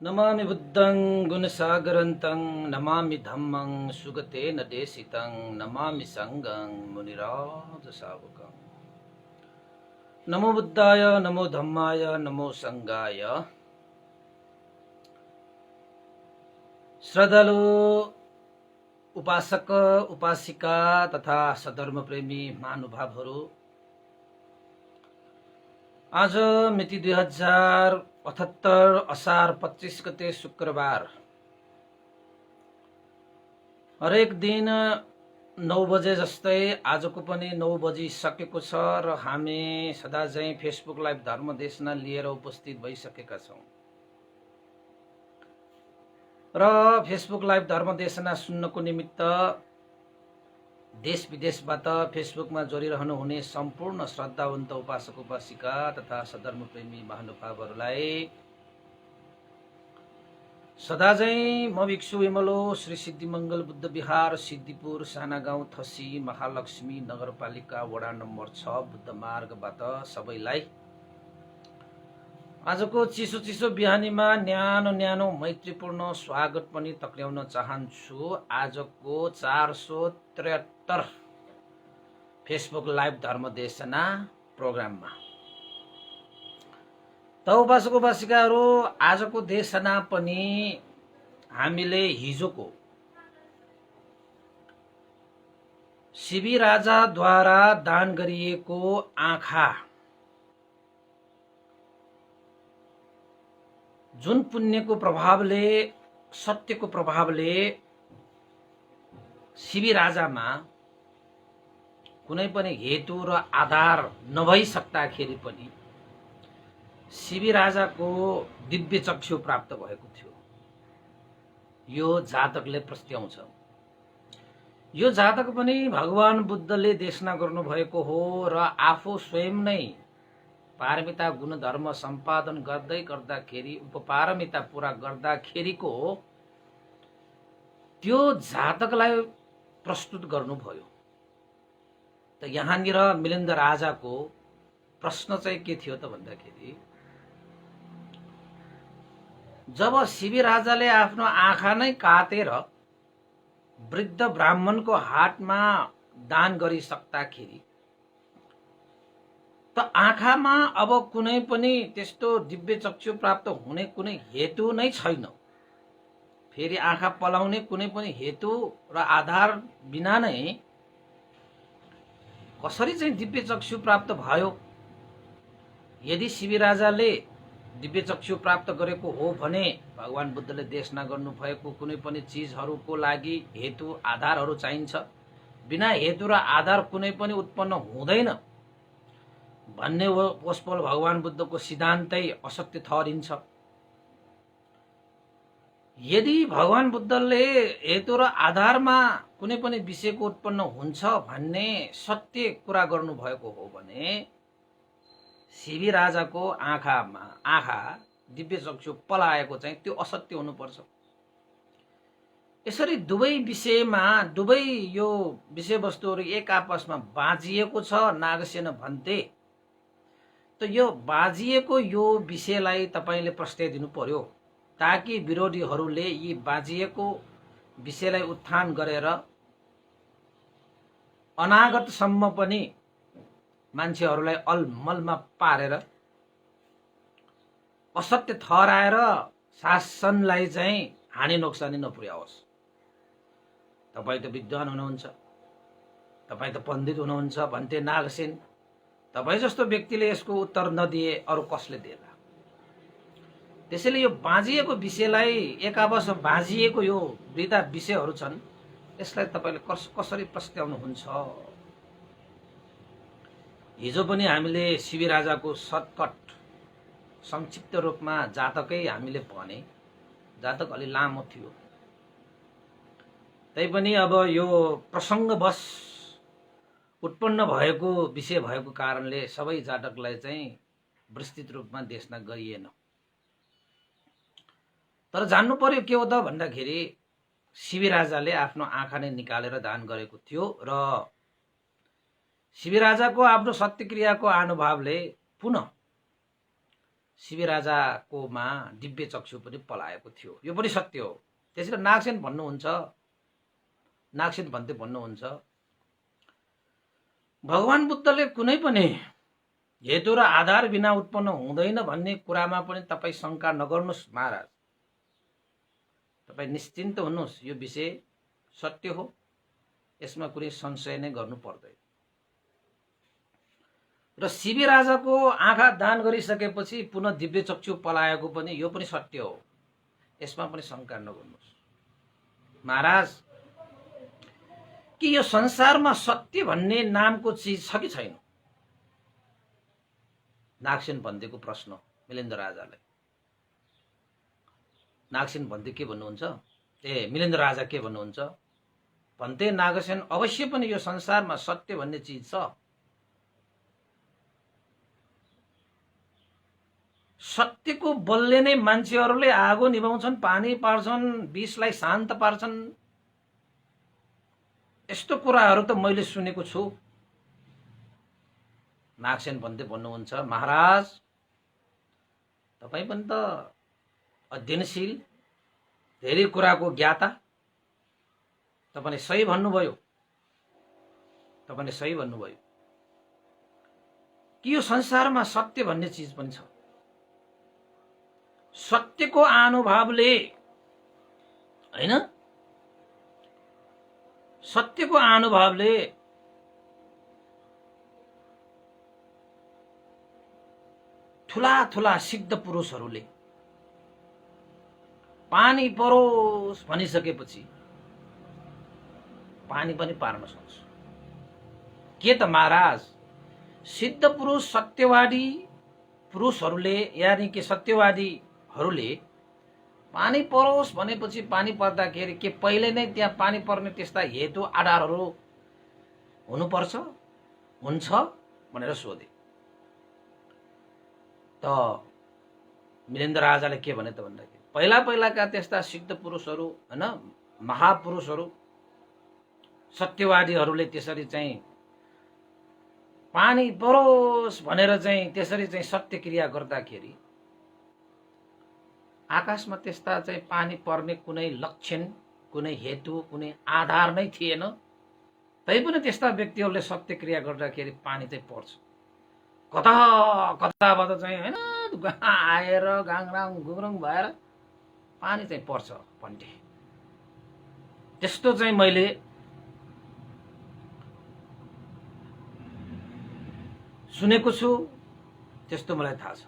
नमामि बुद्धं गुणसागरन्तं नमामि धम्मं सुगतेन देशितं नमामि संघं मुनिराजशावकं। नमो बुद्धाय नमो धम्माय नमो संघाय। श्रद्धालु उपासक उपासिका तथा सधर्म प्रेमी महानुभावहरू, आज मिति 2078 असार 25 गते शुक्रबार। हरेक दिन 9 बजे जस्तै आजको पनि 9 बजिसकेको छ र हामी सदाझैँ फेसबुक लाइभ धर्मदेशना लिएर उपस्थित भइसकेका छौँ र फेसबुक लाइभ धर्मदेशना सुन्नको निमित्त देश विदेशबाट फेसबुकमा जोडिरहनु हुने सम्पूर्ण श्रद्धावन्त उपासक उपासिका तथा सधर्म प्रेमी महानुभावहरूलाई सदाझैँ म भिक्षु विमलो श्री सिद्धिमङ्गल बुद्ध विहार सिद्धिपुर साना गाउँ थसी महालक्ष्मी नगरपालिका वडा नम्बर 6 बुद्ध मार्गबाट सबैलाई आजको चिसो चिसो बिहानीमा न्यानो न्यानो मैत्रीपूर्ण स्वागत पनि टक्र्याउन चाहन्छु। आजको 473 फेसबुक लाइभ धर्मदेशना प्रोग्राममा त उपासक उपासिकाहरू, आजको देशना पनि हामीले हिजोको शिवी राजाद्वारा दान गरिएको आँखा, जुन पुण्यको प्रभावले सत्यको प्रभावले शिवी राजामा कुनै पनि हेतु र आधार नभइसक्दाखेरि पनि शिवी राजाको दिव्य चक्षु प्राप्त भएको थियो। यो जातकले प्रस्ट्याउँछ। यो जातक पनि भगवान बुद्धले देशना गर्नुभएको हो र आफू स्वयं नै पारमिता गुणधर्म सम्पादन गर्दै गर्दाखेरि उपपारमिता पूरा गर्दाखेरिको त्यो जातकलाई प्रस्तुत गर्नुभयो। त यहाँनिर मिलिन्द राजाको प्रश्न चाहिँ के थियो त भन्दाखेरि, जब शिवी राजाले आफ्नो आँखा नै काटेर वृद्ध ब्राह्मणको हातमा दान गरिसक्दाखेरि त आँखामा अब कुनै पनि त्यस्तो दिव्य चक्षु प्राप्त हुने कुनै हेतु नै छैन। फेरि आँखा पलाउने कुनै पनि हेतु र आधार बिना नै कसरी चाहिँ दिव्य चक्षु प्राप्त भयो? यदि शिवी राजाले दिव्य चक्षु प्राप्त गरेको हो भने भगवान बुद्धले देशना गर्नुभएको कुनै पनि चिजहरूको लागि हेतु आधारहरू चाहिन्छ। बिना हेतु र आधार कुनै पनि उत्पन्न हुँदैन भन्ने वस्पल भगवान बुद्धको सिद्धान्तै असत्य ठहरिन्छ। यदि भगवान बुद्धले हेतु र आधारमा कुनै पनि विषयको उत्पन्न हुन्छ भन्ने सत्य कुरा गर्नुभएको हो भने शिवी राजाको आँखा दिव्य चक्षु पलाएको चाहिँ त्यो असत्य हुनुपर्छ। यसरी दुवै विषयमा दुवै यो विषयवस्तुहरू एक आपसमा बाँझिएको छ। नागसेन भन्थे त यो बाँझिएको यो विषयलाई तपाईले प्रस्ट्याइदिनु पर्यो, ताकि विरोधीहरूले यी बाँझिएको विषयलाई उत्थान गरेर अनागतसम्म पनि मान्छेहरूलाई अलमलमा पारेर असत्य ठहराएर शासनलाई चाहिँ हानि नोक्सानी नपुर्याओस्। तपाईँ त विद्वान हुनुहुन्छ, तपाईँ त पण्डित हुनुहुन्छ भन्थे नागसेन। तपाईँ जस्तो व्यक्तिले यसको उत्तर नदिए अरू कसले देला? त्यसैले यो बाँझिएको विषयलाई एक आपसमा बाँझिएको यो वृद्धा विषयहरू छन्, यसलाई तपाईले कसरी प्रस्ट्याउनुहुन्छ? हिजो पनि हामीले शिवी राजाको सर्टकट संक्षिप्त रूपमा जातकै हामीले भने, जातक अलि लामो थियो। तैपनि अब यो प्रसङ्गवश उत्पन्न भएको विषय भएको कारणले सबै जातकलाई चाहिँ विस्तृत रूपमा देशना गरिएन। तर जान्नु पर्यो के हो त भन्दाखेरि, शिवी राजाले आफ्नो आँखा नै निकालेर दान गरेको थियो र शिवी राजाको आफ्नो सत्यक्रियाको अनुभवले पुनः शिवी राजाकोमा दिव्य चक्षु पनि पलाएको थियो, यो पनि सत्य हो। त्यसैले नागसेन भन्दै भन्नुहुन्छ भगवान बुद्धले कुनै पनि हेतु र आधार बिना उत्पन्न हुँदैन भन्ने कुरामा पनि तपाईँ शङ्का नगर्नुहोस् महाराज। तपाईँ निश्चिन्त हुनुहोस्, यो विषय सत्य हो, यसमा कुनै संशय नै गर्नु पर्दैन। र शिवी राजाको आँखा दान गरिसकेपछि पुनः दिव्य चक्षु पलाएको पनि यो पनि सत्य हो, यसमा पनि शङ्का नगर्नुहोस् महाराज। कि यो संसारमा सत्य भन्ने नामको चिज छ कि छैन? नागसेन भन्देको प्रश्न मिलेन्द्र राजालाई। नागसेन भन्दै के भन्नुहुन्छ? मिलेन्द्र राजा के भन्नुहुन्छ? भन्ते नागसेन अवश्य पनि यो संसारमा सत्य भन्ने चिज छ। सत्यको बलले नै मान्छेहरूले आगो निभाउँछन्, पानी पार्छन्, विषलाई शान्त पार्छन्। यस्तो कुराहरू त मैले सुनेको छु। नागसेन भन्दै भन्नुहुन्छ महाराज तपाईँ पनि त अध्ययनशील, धेरै कुराको ज्ञाता, तपाईँले सही भन्नुभयो। कि यो संसारमा सत्य भन्ने चिज पनि छ। सत्यको अनुभवले हैन, सत्यको अनुभवले ठुला सिद्ध पुरुषहरूले पानी परोस् भनिसकेपछि पानी पनि पार्न सक्छ। के त महाराज, सिद्ध पुरुष सत्यवादी पुरुषहरूले यानी कि सत्यवादीहरूले पानी परोस् भनेपछि पानी पर्दाखेरि के पहिले नै त्यहाँ पानी पर्ने त्यस्ता हेतु आधारहरू हुनुपर्छ, हुन्छ भनेर सोधे। त मिलेन्द्र राजाले के भने त भन्दाखेरि पहिलाका त्यस्ता सिद्ध पुरुषहरू हैन, महापुरुषहरू सत्यवादीहरूले त्यसरी चाहिँ पानी परोस् भनेर चाहिँ त्यसरी चाहिँ सत्य क्रिया गर्दाखेरि आकाशमा त्यस्ता चाहिँ पानी पर्ने कुनै लक्षण, कुनै हेतु, कुनै आधार नै थिएन। तैपनि त्यस्ता व्यक्तिहरूले सत्य क्रिया गर्दाखेरि पानी चाहिँ पर्छ। कताबाट चाहिँ हैन आएर गाङराङ गुङरङ भएर पानी चाहिँ पर्छ भन्थे। त्यस्तो चाहिँ मैले सुनेको छु, त्यस्तो मलाई थाहा छ।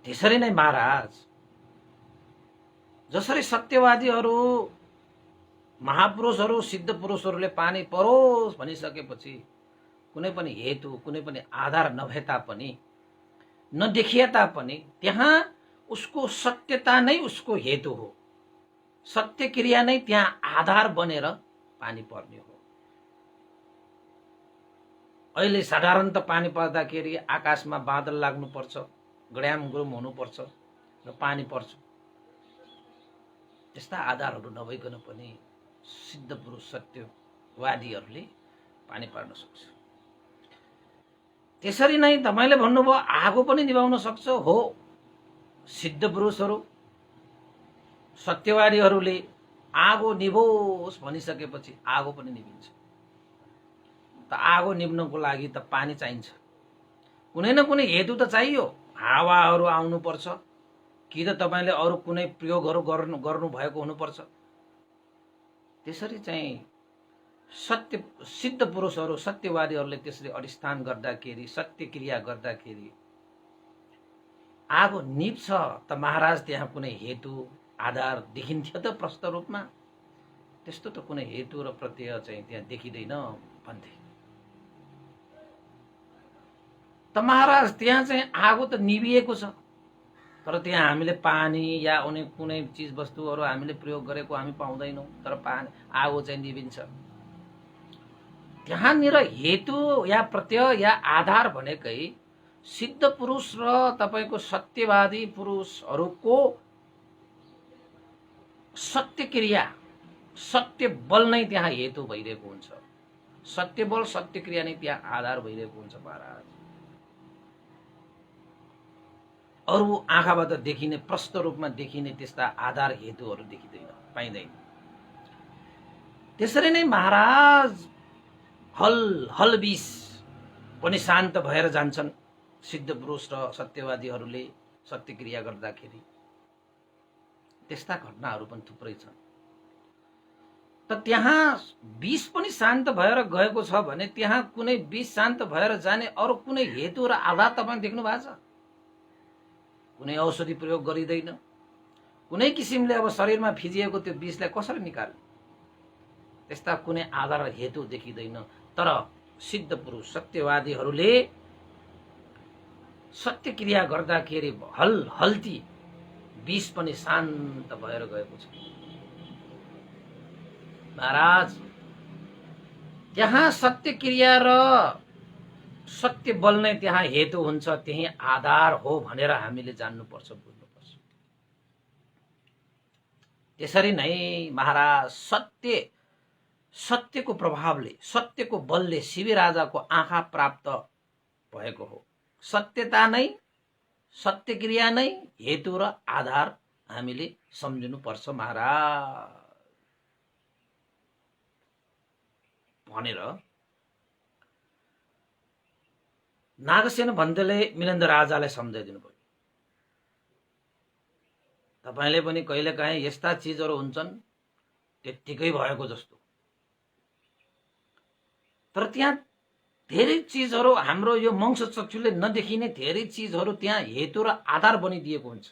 त्यसरी नै महाराज जसरी सत्यवादीहरू, महापुरुषहरू, सिद्ध पुरुषहरूले पानी परोस् भनिसकेपछि कुनै पनि हेतु, कुनै पनि आधार नभए तापनि, नदेखिए तापनि त्यहाँ उसको सत्यता नै उसको हेतु हो, सत्य क्रिया नै त्यहाँ आधार बनेर पानी पर्ने हो। अहिले साधारणतः पानी पर्दाखेरि आकाशमा बादल लाग्नुपर्छ, गड्याम गुरुम हुनुपर्छ र पानी पर्छ। त्यस्ता आधारहरू नभइकन पनि सिद्ध पुरुष सत्यवादीहरूले पानी पार्न सक्छ। त्यसरी नै तपाईले भन्नुभयो आगो पनि निभाउन सक्छ। हो, सिद्ध पुरुषहरू सत्यवादीहरूले आगो निभोस् भनिसकेपछि आगो पनि निभिन्छ। त आगो निभ्नको लागि त पानी चाहिन्छ, कुनै न कुनै हेतु त चाहियो। हावाहरू आउनुपर्छ कि त तपाईले अरू कुनै प्रयोगहरू गर्नु भएको हुनुपर्छ। त्यसरी चाहिँ सिद्ध पुरुषहरू, सत्यवादीहरूले त्यसरी अधिष्ठान गर्दाखेरि, सत्य क्रिया गर्दाखेरि आगो निप्छ। त महाराज त्यहाँ कुनै हेतु आधार देखिन्थ्यो त प्रष्ट रूपमा? त्यस्तो त कुनै हेतु र प्रत्यय चाहिँ त्यहाँ देखिँदैन भन्थे। त महाराज त्यहाँ चाहिँ आगो त निभिएको छ, तर त्यहाँ हामीले पानी या कुनै चिज वस्तुहरू हामीले प्रयोग गरेको हामी पाउँदैनौँ, तर पानी आगो चाहिँ निभिन्छ। त्यहाँनिर हेतु या प्रत्यय या आधार भनेकै सिद्ध पुरुष र तपाईको सत्यवादी पुरुषहरूको सत्य क्रिया, सत्य बल नै त्यहाँ हेतु भइरहेको हुन्छ। सत्य बल, सत्य क्रिया नै त्यहाँ आधार भइरहेको हुन्छ महाराज। अरू आँखाबाट देखिने प्रष्ट रूपमा देखिने त्यस्ता आधार हेतुहरू देखिँदैन, पाइँदैन। त्यसरी नै महाराज हल बीस पनि शान्त भएर जान्छन् सिद्ध पुरुष र सत्यवादीहरूले सत्यक्रिया गर्दाखेरि। त्यस्ता घटनाहरू पनि थुप्रै छन्। त त्यहाँ विष पनि शान्त भएर गएको छ भने त्यहाँ कुनै विष शान्त भएर जाने अरू कुनै हेतु र आधार तपाईँ देख्नु भएको छ? कुनै औषधि प्रयोग गरिँदैन, कुनै किसिमले अब शरीरमा फिजिएको त्यो विषलाई कसरी निकाल्ने, त्यस्ता कुनै आधार र हेतु देखिँदैन। तर सिद्ध पुरुष सत्यवादीहरूले सत्यक्रिया गर्दाखेरि हल्ती विष पनि शान्त भएर गएको छ। महाराज त्यहाँ सत्यक्रिया र सत्य बल नै त्यहाँ हेतु हुन्छ, त्यही आधार हो भनेर हामीले जान्नुपर्छ, बुझ्नुपर्छ। त्यसरी नै महाराज सत्यको प्रभावले, सत्यको बलले शिवी राजाको आँखा प्राप्त भएको हो। सत्यता नै, सत्यक्रिया नै हेतु र आधार हामीले सम्झिनुपर्छ महाराज भनेर नागसेन भन्देले मिलेन्द्र राजालाई सम्झाइदिनु भयो। तपाईले पनि कहिलेकाहीँ यस्ता चिजहरू हुन्छन् त्यत्तिकै भएको जस्तो, तर त्यहाँ धेरै चिजहरू हाम्रो यो मंश चक्षुले नदेखिने धेरै चिजहरू त्यहाँ हेतु र आधार बनिदिएको हुन्छ।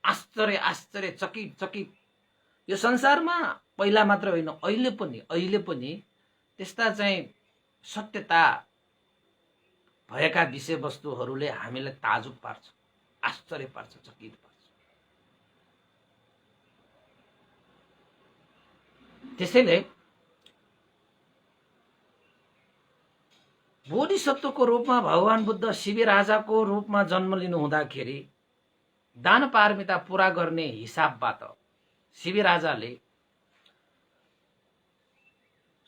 आश्चर्य चकित यो संसारमा पहिला मात्र होइन, अहिले पनि त्यस्ता चाहिँ सत्यता भएका विषयवस्तुहरूले हामीलाई ताजुब पार्छ, आश्चर्य पार्छ, चकित पार्छ। त्यसैले बोधिसत्वको रूपमा भगवान बुद्ध शिवी राजाको रूपमा जन्म लिनु हुँदाखेरि दान पारमिता पूरा गर्ने हिसाबबाट शिवी राजाले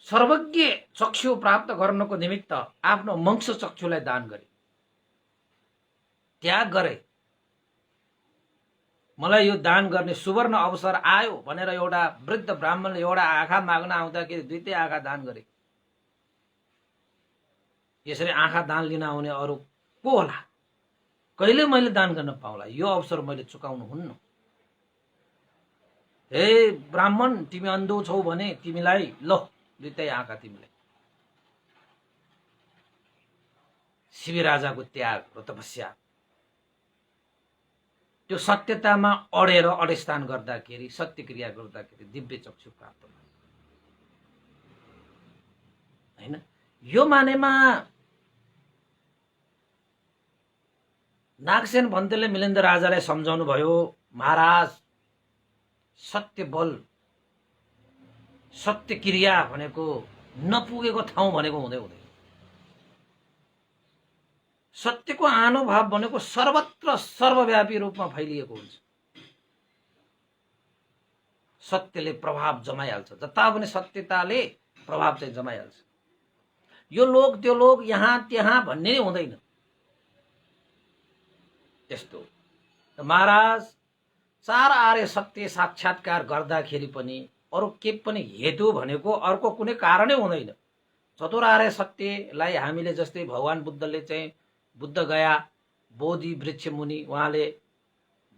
सर्वज्ञ चक्षु प्राप्त गर्नको निमित्त आफ्नो मंश चक्षुलाई दान गरे, त्याग गरे। मलाई यो दान गर्ने सुवर्ण अवसर आयो भनेर एउटा वृद्ध ब्राह्मणले एउटा आँखा माग्न आउँदाखेरि दुईटै आँखा दान गरे। यसरी आँखा दान लिन आउने अरू को होला? कहिले मैले दान गर्न पाउला? यो अवसर मैले चुकाउनु हुन्न। हे ब्राह्मण, तिमी अन्धो छौ भने तिमीलाई ल दुईटै आँखा तिमीलाई। शिवी राजाको त्याग र तपस्या, त्यो सत्यतामा अडेर अडेस्थान गर्दाखेरि, सत्यक्रिया गर्दाखेरि दिव्य चक्षु प्राप्त भयो हैन? यो मानेमा नागसेन भन्तेले मिलेन्द्र राजालाई सम्झाउनु भयो, महाराज सत्य बल, सत्य क्रिया भनेको नपुगेको ठाउँ भनेको हुँदै हुँदैन। सत्यको आनुभाव भनेको सर्वत्र सर्वव्यापी रूपमा फैलिएको हुन्छ। सत्यले प्रभाव जमाइहाल्छ, जता पनि सत्यताले प्रभाव चाहिँ जमाइहाल्छ। यो लोक त्यो लोक, यहाँ त्यहाँ भन्ने नै हुँदैन। त्यस्तो महाराज चार आर्य सत्य साक्षात्कार गर्दाखेरि पनि अरू के पनि हेतु भनेको अर्को कुनै कारणै हुँदैन। चतुर आर्य सत्यलाई हामीले जस्तै भगवान बुद्धले चाहिँ बुद्ध गया बोधि वृक्ष मुनि उहाँले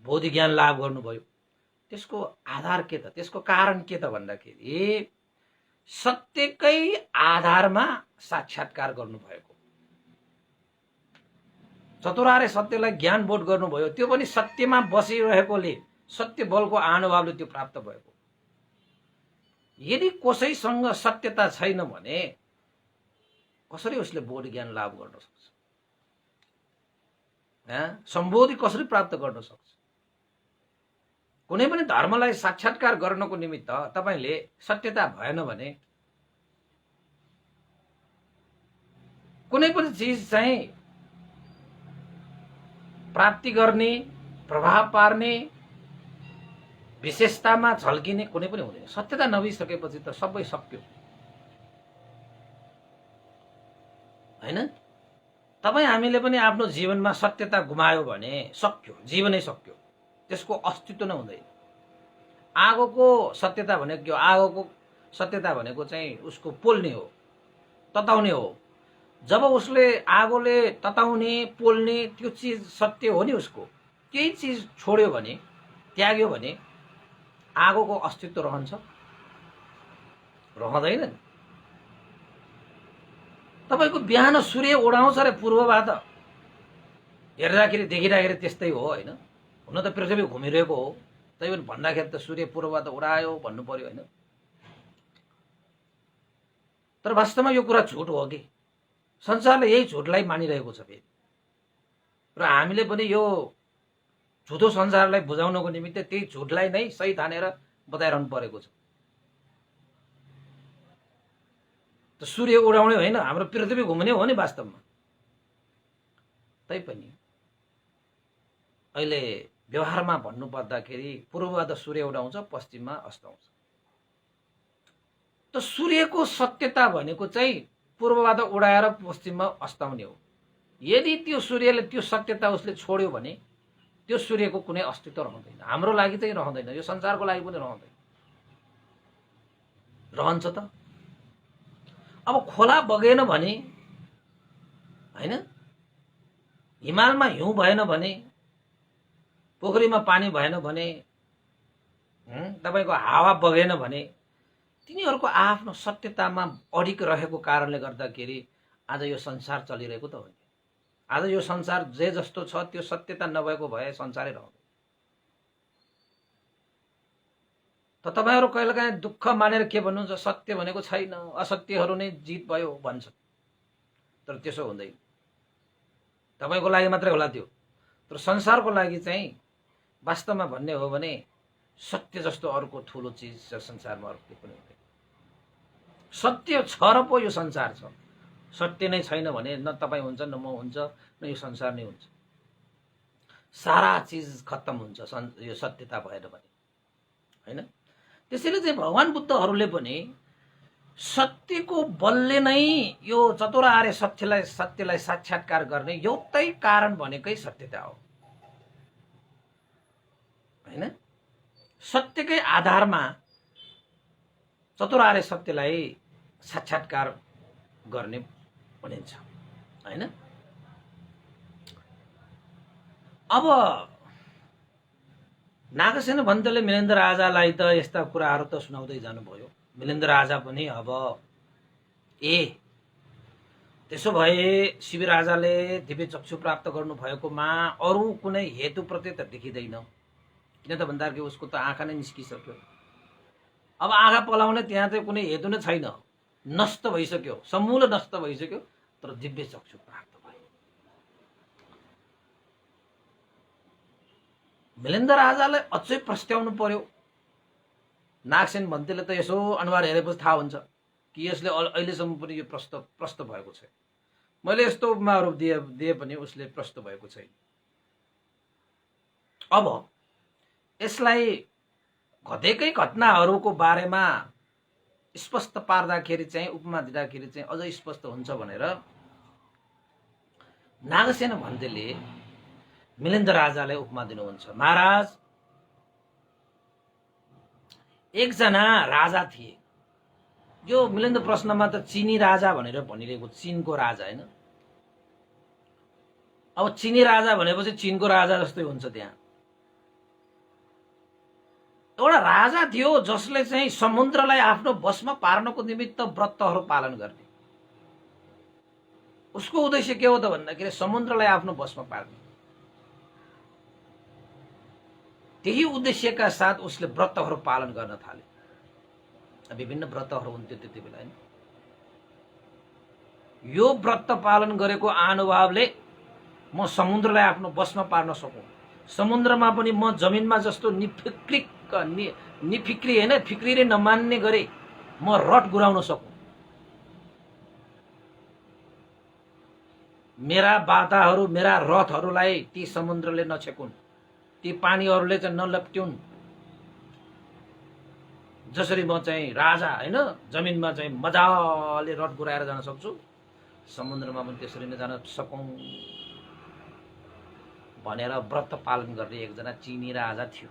बोधि ज्ञान लाभ गर्नुभयो, त्यसको आधार के त, त्यसको कारण के त भन्दाखेरि सत्यकै आधारमा साक्षात्कार गर्नुभएको। चतुरार्य सत्यलाई ज्ञान बोध गर्नुभयो, त्यो पनि सत्यमा बसिरहेकोले सत्य बलको अनुभवले त्यो प्राप्त भएको। यदि कसैसँग सत्यता छैन भने कसरी उसले बोध ज्ञान लाभ गर्न सक्छ? सम्बोधि कसरी प्राप्त गर्न सक्छ? कुनै पनि धर्मलाई साक्षात्कार गर्नको निमित्त तपाईले सत्यता भएन भने कुनै पनि चीज चाहिँ प्राप्ति गर्ने, प्रभाव पार्ने, विशेषतामा झल्किने कुनै पनि हुँदैन। सत्यता नभइसकेपछि त सबै सक्यो हैन? तपाईँ हामीले पनि आफ्नो जीवनमा सत्यता गुमायो भने सक्यो, जीवनै सक्यो, त्यसको अस्तित्व नै हुँदैन। आगोको सत्यता भनेको के हो? आगोको सत्यता भनेको चाहिँ उसको पोल्ने हो, तताउने हो। जब उसले आगोले तताउने पोल्ने त्यो चिज सत्य हो नि उसको, त्यही चिज छोड्यो भने, त्याग्यो भने आगोको अस्तित्व रहन्छ? रहँदैन। तपाईँको बिहान सूर्य उडाउँछ रे पूर्वबाट, हेर्दाखेरि देखिँदाखेरि त्यस्तै हो होइन? हुन त पृथ्वी घुमिरहेको हो, तै पनि भन्दाखेरि त सूर्य पूर्वबाट उडायो भन्नु पर्यो होइन? तर वास्तवमा यो कुरा झुट हो कि? संसारले यही झुटलाई मानिरहेको छ फेरि, र हामीले पनि यो झुटो संसारलाई बुझाउनको निमित्त त्यही झुटलाई नै सही ठानेर बताइरहनु परेको छ। त सूर्य उडाउने होइन, हाम्रो पृथ्वी घुम्ने हो नि वास्तवमा। तैपनि अहिले व्यवहारमा भन्नु पर्दाखेरि पूर्वबाट सूर्य उडाउँछ, पश्चिममा अस्ताउँछ। त सूर्यको सत्यता भनेको चाहिँ पूर्वबाट उडाएर पश्चिममा अस्ताउने हो। यदि त्यो सूर्यले त्यो सत्यता उसले छोड्यो भने त्यो सूर्यको कुनै अस्तित्व रहँदैन। हाम्रो लागि चाहिँ रहँदैन, यो संसारको लागि पनि रहँदैन। रहन्छ त? अब खोला बगेन भने होइन, हिमालमा हिउँ भएन भने, पोखरीमा पानी भएन भने, तपाईको हावा बगेन भने, तिनीहरूको आफ्नो सत्यतामा अडिक रहेको कारणले गर्दाखेरि आज यो संसार चलिरहेको त हो नि। आज यो संसार जे जस्तो छ त्यो सत्यता नभएको भए संसारै रहँदैन। त तपाईहरु कहिलेकाहीँ दुःख मानेर के भन्नुहुन्छ? सत्य भनेको छैन, असत्यहरू नै जित भयो भन्छ। तर त्यसो हुँदैन। तपाईको लागि मात्रै होला त्यो, तर संसारको लागि चाहिँ वास्तवमा भन्ने हो भने सत्य जस्तो अर्को ठूलो चीज संसारमा अर्को केही पनि हुँदैन। सत्य छ र पो यो संसार छ। सत्य नै छैन भने न तपाई हुन्छ, न म हुन्छ, न यो संसार नै हुन्छ। सारा चीज खत्तम हुन्छ यो सत्यता भएन भने, हैन? त्यसैले चाहिँ भगवान बुद्धहरूले पनि सत्यको बलले नै यो चतुरार्य सत्यलाई साक्षात्कार गर्ने एउटै कारण भनेकै सत्यता हो, हैन? सत्यकै आधारमा चतुरार्य सत्यलाई साक्षात्कार गर्ने भनिन्छ, हैन? अब नागसेन भन्तेले मिलेन्द्र राजालाई त यस्ता कुराहरू त सुनाउँदै जानुभयो। मिलेन्द्र राजा पनि अब त्यसो भए शिवी राजाले दिव्य चक्षु प्राप्त गर्नु भएकोमा अरु कुनै हेतु प्रति त देखिदैन। किन त भन्दाखेरि उसको त आँखा नै निस्किसक्यो। अब आँखा पलाउने त्यहाँ चाहिँ कुनै हेतु नै छैन, नष्ट भइसक्यो, समूल नष्ट भइसक्यो। तर दिव्य चक्षु प्राप्त भयो। मिलेन्द्र राजालाई अझै प्रस्ट्याउनु पर्यो। नागसेन भन्तेले त यसो अनुहार हेरेपछि थाहा हुन्छ कि यसले अहिलेसम्म पनि यो प्रष्ट भएको छ। मैले यस्तो उपमाहरू दिए पनि उसले प्रष्ट भएको छैन। अब यसलाई घटेकै घटनाहरूको बारेमा स्पष्ट पार्दाखेरि चाहिँ, उपमा दिँदाखेरि चाहिँ अझै स्पष्ट हुन्छ भनेर नागसेन भन्तेले मिलेन्द्र राजालाई उपमा दिनुहुन्छ। महाराज, एकजना राजा थिए। यो मिलेन्द्र प्रश्नमा त चिनी राजा भनेर भनिरहेको, चीनको राजा हैन। अब चिनी राजा भनेपछि चीनको राजा जस्तै हुन्छ। त्यहाँ एउटा राजा थियो जसले चाहिँ समुद्रलाई आफ्नो वशमा पार्नको निमित्त व्रतहरू पालन गर्ने। उसको उद्देश्य के हो त भन्दाखेरि समुद्रलाई आफ्नो वशमा पार्ने। त्यही उद्देश्यका साथ उसले व्रतहरू पालन गर्न थाले। विभिन्न व्रतहरू हुन्थ्यो त्यति बेला, हैन? यो व्रत पालन गरेको अनुभवले म समुद्रलाई आफ्नो वशमा पार्न सकूं, समुद्रमा पनि म जमिनमा जस्तो निफिक्री हैन, फिक्रीले नमान्ने गरे म रट गुराउन सकूं। मेरा बाधाहरू, मेरा रथहरूलाई ती समुद्रले नछेकुन्, ती पानीहरूले चाहिँ नलप्ट्युन्। जसरी म चाहिँ राजा हैन, जमिनमा चाहिँ मजाले रट गुराएर जान सक्छु, समुद्रमा पनि त्यसरी नै जान सकौँ भनेर व्रत पालन गर्ने एकजना चिनी राजा थियो।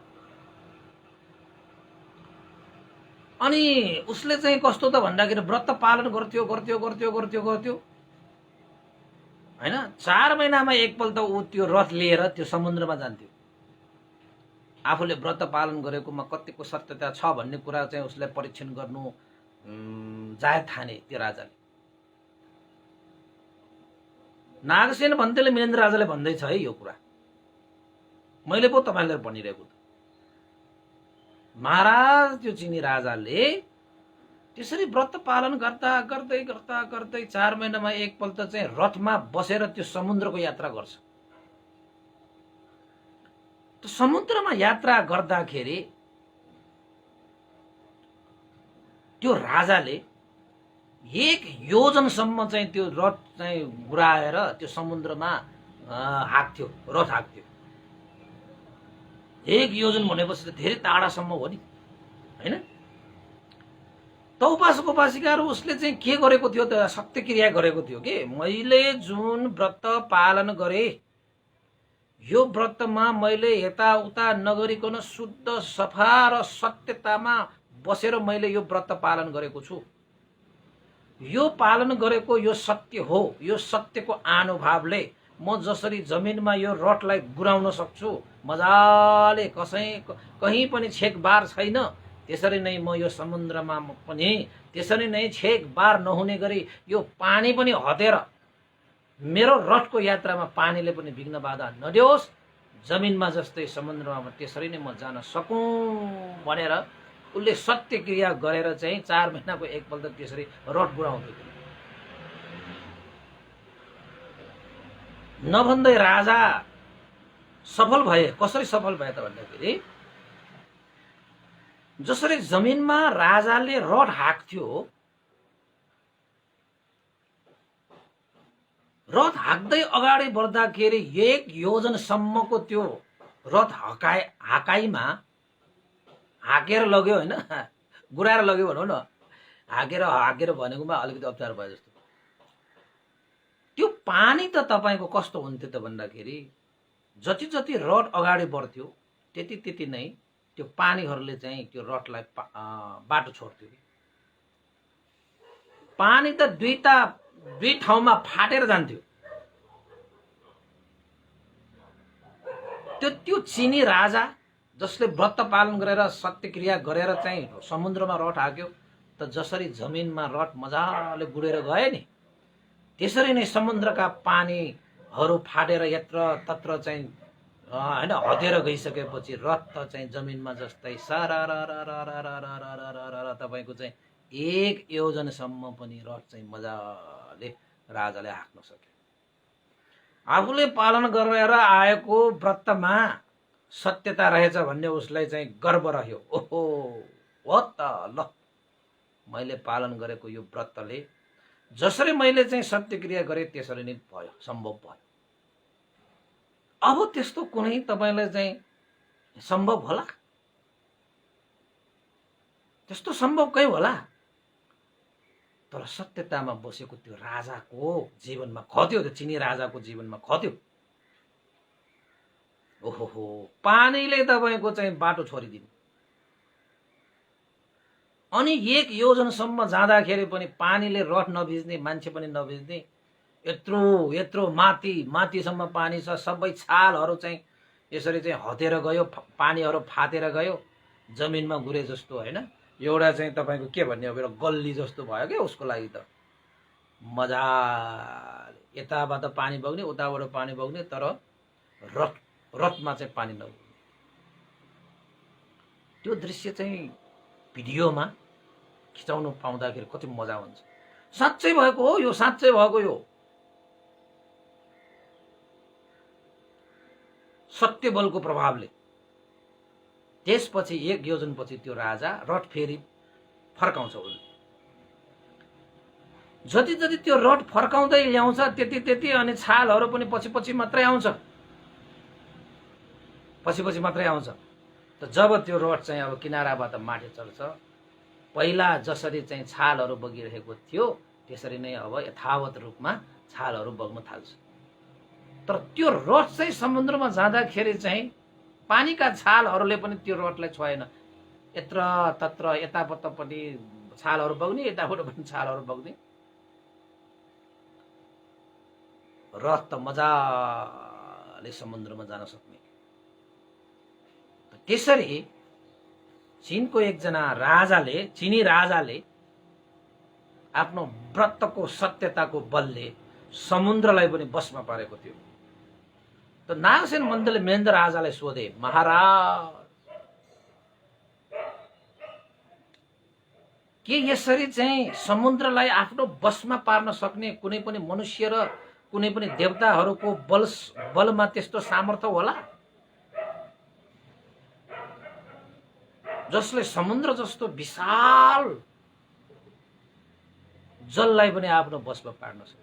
अनि उसले चाहिँ कस्तो त भन्दाखेरि व्रत पालन गर्थ्यो हैन। 4 महिनामा एकपल्ट ऊ त्यो रथ लिएर त्यो समुद्रमा जान्थ्यो। आफूले व्रत पालन गरेकोमा कतिको सत्यता छ भन्ने कुरा चाहिँ उसलाई परीक्षण गर्नु जायज ठाने त्यो राजाले। नागसेन भन्तेले मिलेन्द्र राजाले भन्दैछ है यो कुरा, मैले पो तपाईलाई भनिरहेको। महाराज त्यो चिनी राजाले त्यसरी व्रत पालन गर्दा गर्दै 4 महिनामा एकपल्ट चाहिँ रथमा बसेर त्यो समुद्रको यात्रा गर्छ। त्यो समुद्रमा यात्रा गर्दाखेरि त्यो राजाले 1 योजनसम्म चाहिँ त्यो रथ चाहिँ घुराएर त्यो समुद्रमा हाँक्थ्यो, रथ हाँक्थ्यो। 1 योजन भनेपछि त धेरै टाढासम्म हो नि हैन। त उपासक उपासिकाहरू उसले चाहिँ के गरेको थियो त, सत्य क्रिया गरेको थियो कि मैले जुन व्रत पालन गरे यो व्रतमा मैले यताउता नगरिकन शुद्ध सफा र सत्यतामा बसेर मैले यो व्रत पालन गरेको छु। यो पालन गरेको यो सत्य हो। यो सत्यको अनुभवले म जसरी जमिनमा यो रथलाई गुराउन सक्छु मजाले, कहीं पनि छेकबार छैन, त्यसरी नै म यो समुद्रमा पनि त्यसरी नै छेकबार नहुने गरी यो पानी पनि हटेर मेरो रथको यात्रामा पानीले पनि विघ्न बाधा नदियोस्, जमिनमा जस्तै समुद्रमा त्यसरी नै म जान सकूँ भनेर उसले सत्य क्रिया गरेर चाहिँ 4 महिनाको एकपल्ट त्यसरी रथ गुराउँथ्यो। नभन्दै राजा सफल भए। कसरी सफल भए त भन्दाखेरि जसरी जमिनमा राजाले रथ हाँक्थ्यो, रथ हाँक्दै अगाडि बढ्दाखेरि 1 योजनसम्मको त्यो रथ हाँकाइमा हाँकेर लग्यो हैन, गुराएर लग्यो भनौँ न। हाँकेर भनेकोमा अलिकति अप्ठ्यारो भयो जस्तो। त्यो पानी त तपाईको कस्तो हुन्थ्यो त भन्दाखेरि जति जति रथ अगाडि बढ्थ्यो त्यति नै त्यो पानीहरूले चाहिँ त्यो रथलाई बाटो छोड्थ्यो। पानी त दुई ठाउँमा फाटेर जान्थ्यो। त्यो चिनी राजा जसले व्रत पालन गरेर सत्य क्रिया गरेर चाहिँ समुद्रमा रथ हाँक्यो त जसरी जमिनमा रथ मजाले गुडेर गए नि, त्यसरी नै समुद्रका पानीहरू फाटेर यत्र तत्र चाहिँ हैन हटेर गइसकेपछि रथ त चाहिँ जमिनमा जस्तै सारा तपाईको चाहिँ 1 योजनसम्म पनि रथ चाहिँ मजाले राजाले हाँक्न सक्यो। आफूले पालन गरेर आएको व्रतमा सत्यता रहेछ भन्ने उसलाई चाहिँ गर्व रह्यो। ओहो हो त ल, मैले पालन गरेको यो व्रतले जसरी मैले चाहिँ सत्य क्रिया गरे त्यसरी नै भयो, सम्भव भयो। अब त्यस्तो कुनै तपाईलाई चाहिँ सम्भव होला? त्यस्तो सम्भव कहीँ होला? तर सत्यतामा बसेको त्यो राजाको जीवनमा खत्यो, त्यो चिनी राजाको जीवनमा खत्यो। ओहो, पानीले तपाईको चाहिँ बाटो छोडिदिनु। अनि 1 योजनसम्म जाँदाखेरि पनि पानीले रथ नभिज्ने, मान्छे पनि नभिज्ने, यत्रो माथिसम्म पानी छ। सबै छालहरू चाहिँ यसरी चाहिँ हटेर गयो, पानीहरू फाटेर गयो, जमिनमा गुरे जस्तो हैन। एउटा चाहिँ तपाईको के भन्ने अब गल्ली जस्तो भयो के उसको लागि त। मजाले यताबाट पानी बग्ने, उताबाट पानी बग्ने, तर रथमा चाहिँ पानी नबग्ने। त्यो दृश्य चाहिँ भिडियोमा खिचाउनु पाउँदाखेरि कति मजा हुन्छ। साँच्चै भएको हो यो, साँच्चै भएको यो। सत्य बलको प्रभावले त्यसपछि 1 योजनपछि त्यो राजा रथ फेरि फर्काउँछ। उसले जति जति त्यो रथ फर्काउँदै ल्याउँछ त्यति अनि छालहरू पनि पछि मात्रै आउँछ, पछि मात्रै आउँछ। त जब त्यो रथ चाहिँ अब किनाराबाट माथि चढ्छ, पहिला जसरी चाहिँ छालहरू बगिरहेको थियो त्यसरी नै अब यथावत रूपमा छालहरू बग्न थाल्छ। तर त्यो रड चाहिँ समुद्रमा जाँदाखेरि चाहिँ पानीका छालहरूले पनि त्यो रडलाई छोएन। यत्र तत्र यतापट्टि पनि छालहरू बग्ने, यताबाट पनि छालहरू बग्ने। रथ त मजाले समुद्रमा जान सक्ने। त्यसरी चीनको एकजना राजाले, चीनी राजाले आफ्नो व्रतको सत्यताको बलले समुद्रलाई पनि बसमा पारेको थियो। त नागसेन मन्डलले महेन्द्र राजालाई सोधे, महाराज के यसरी चाहिँ समुद्रलाई आफ्नो बसमा पार्न सक्ने कुनै पनि मनुष्य र कुनै पनि देवताहरूको बलमा त्यस्तो सामर्थ्य होला जसले समुद्र जस्तो विशाल जललाई पनि आफ्नो बसमा पार्न सक्छ?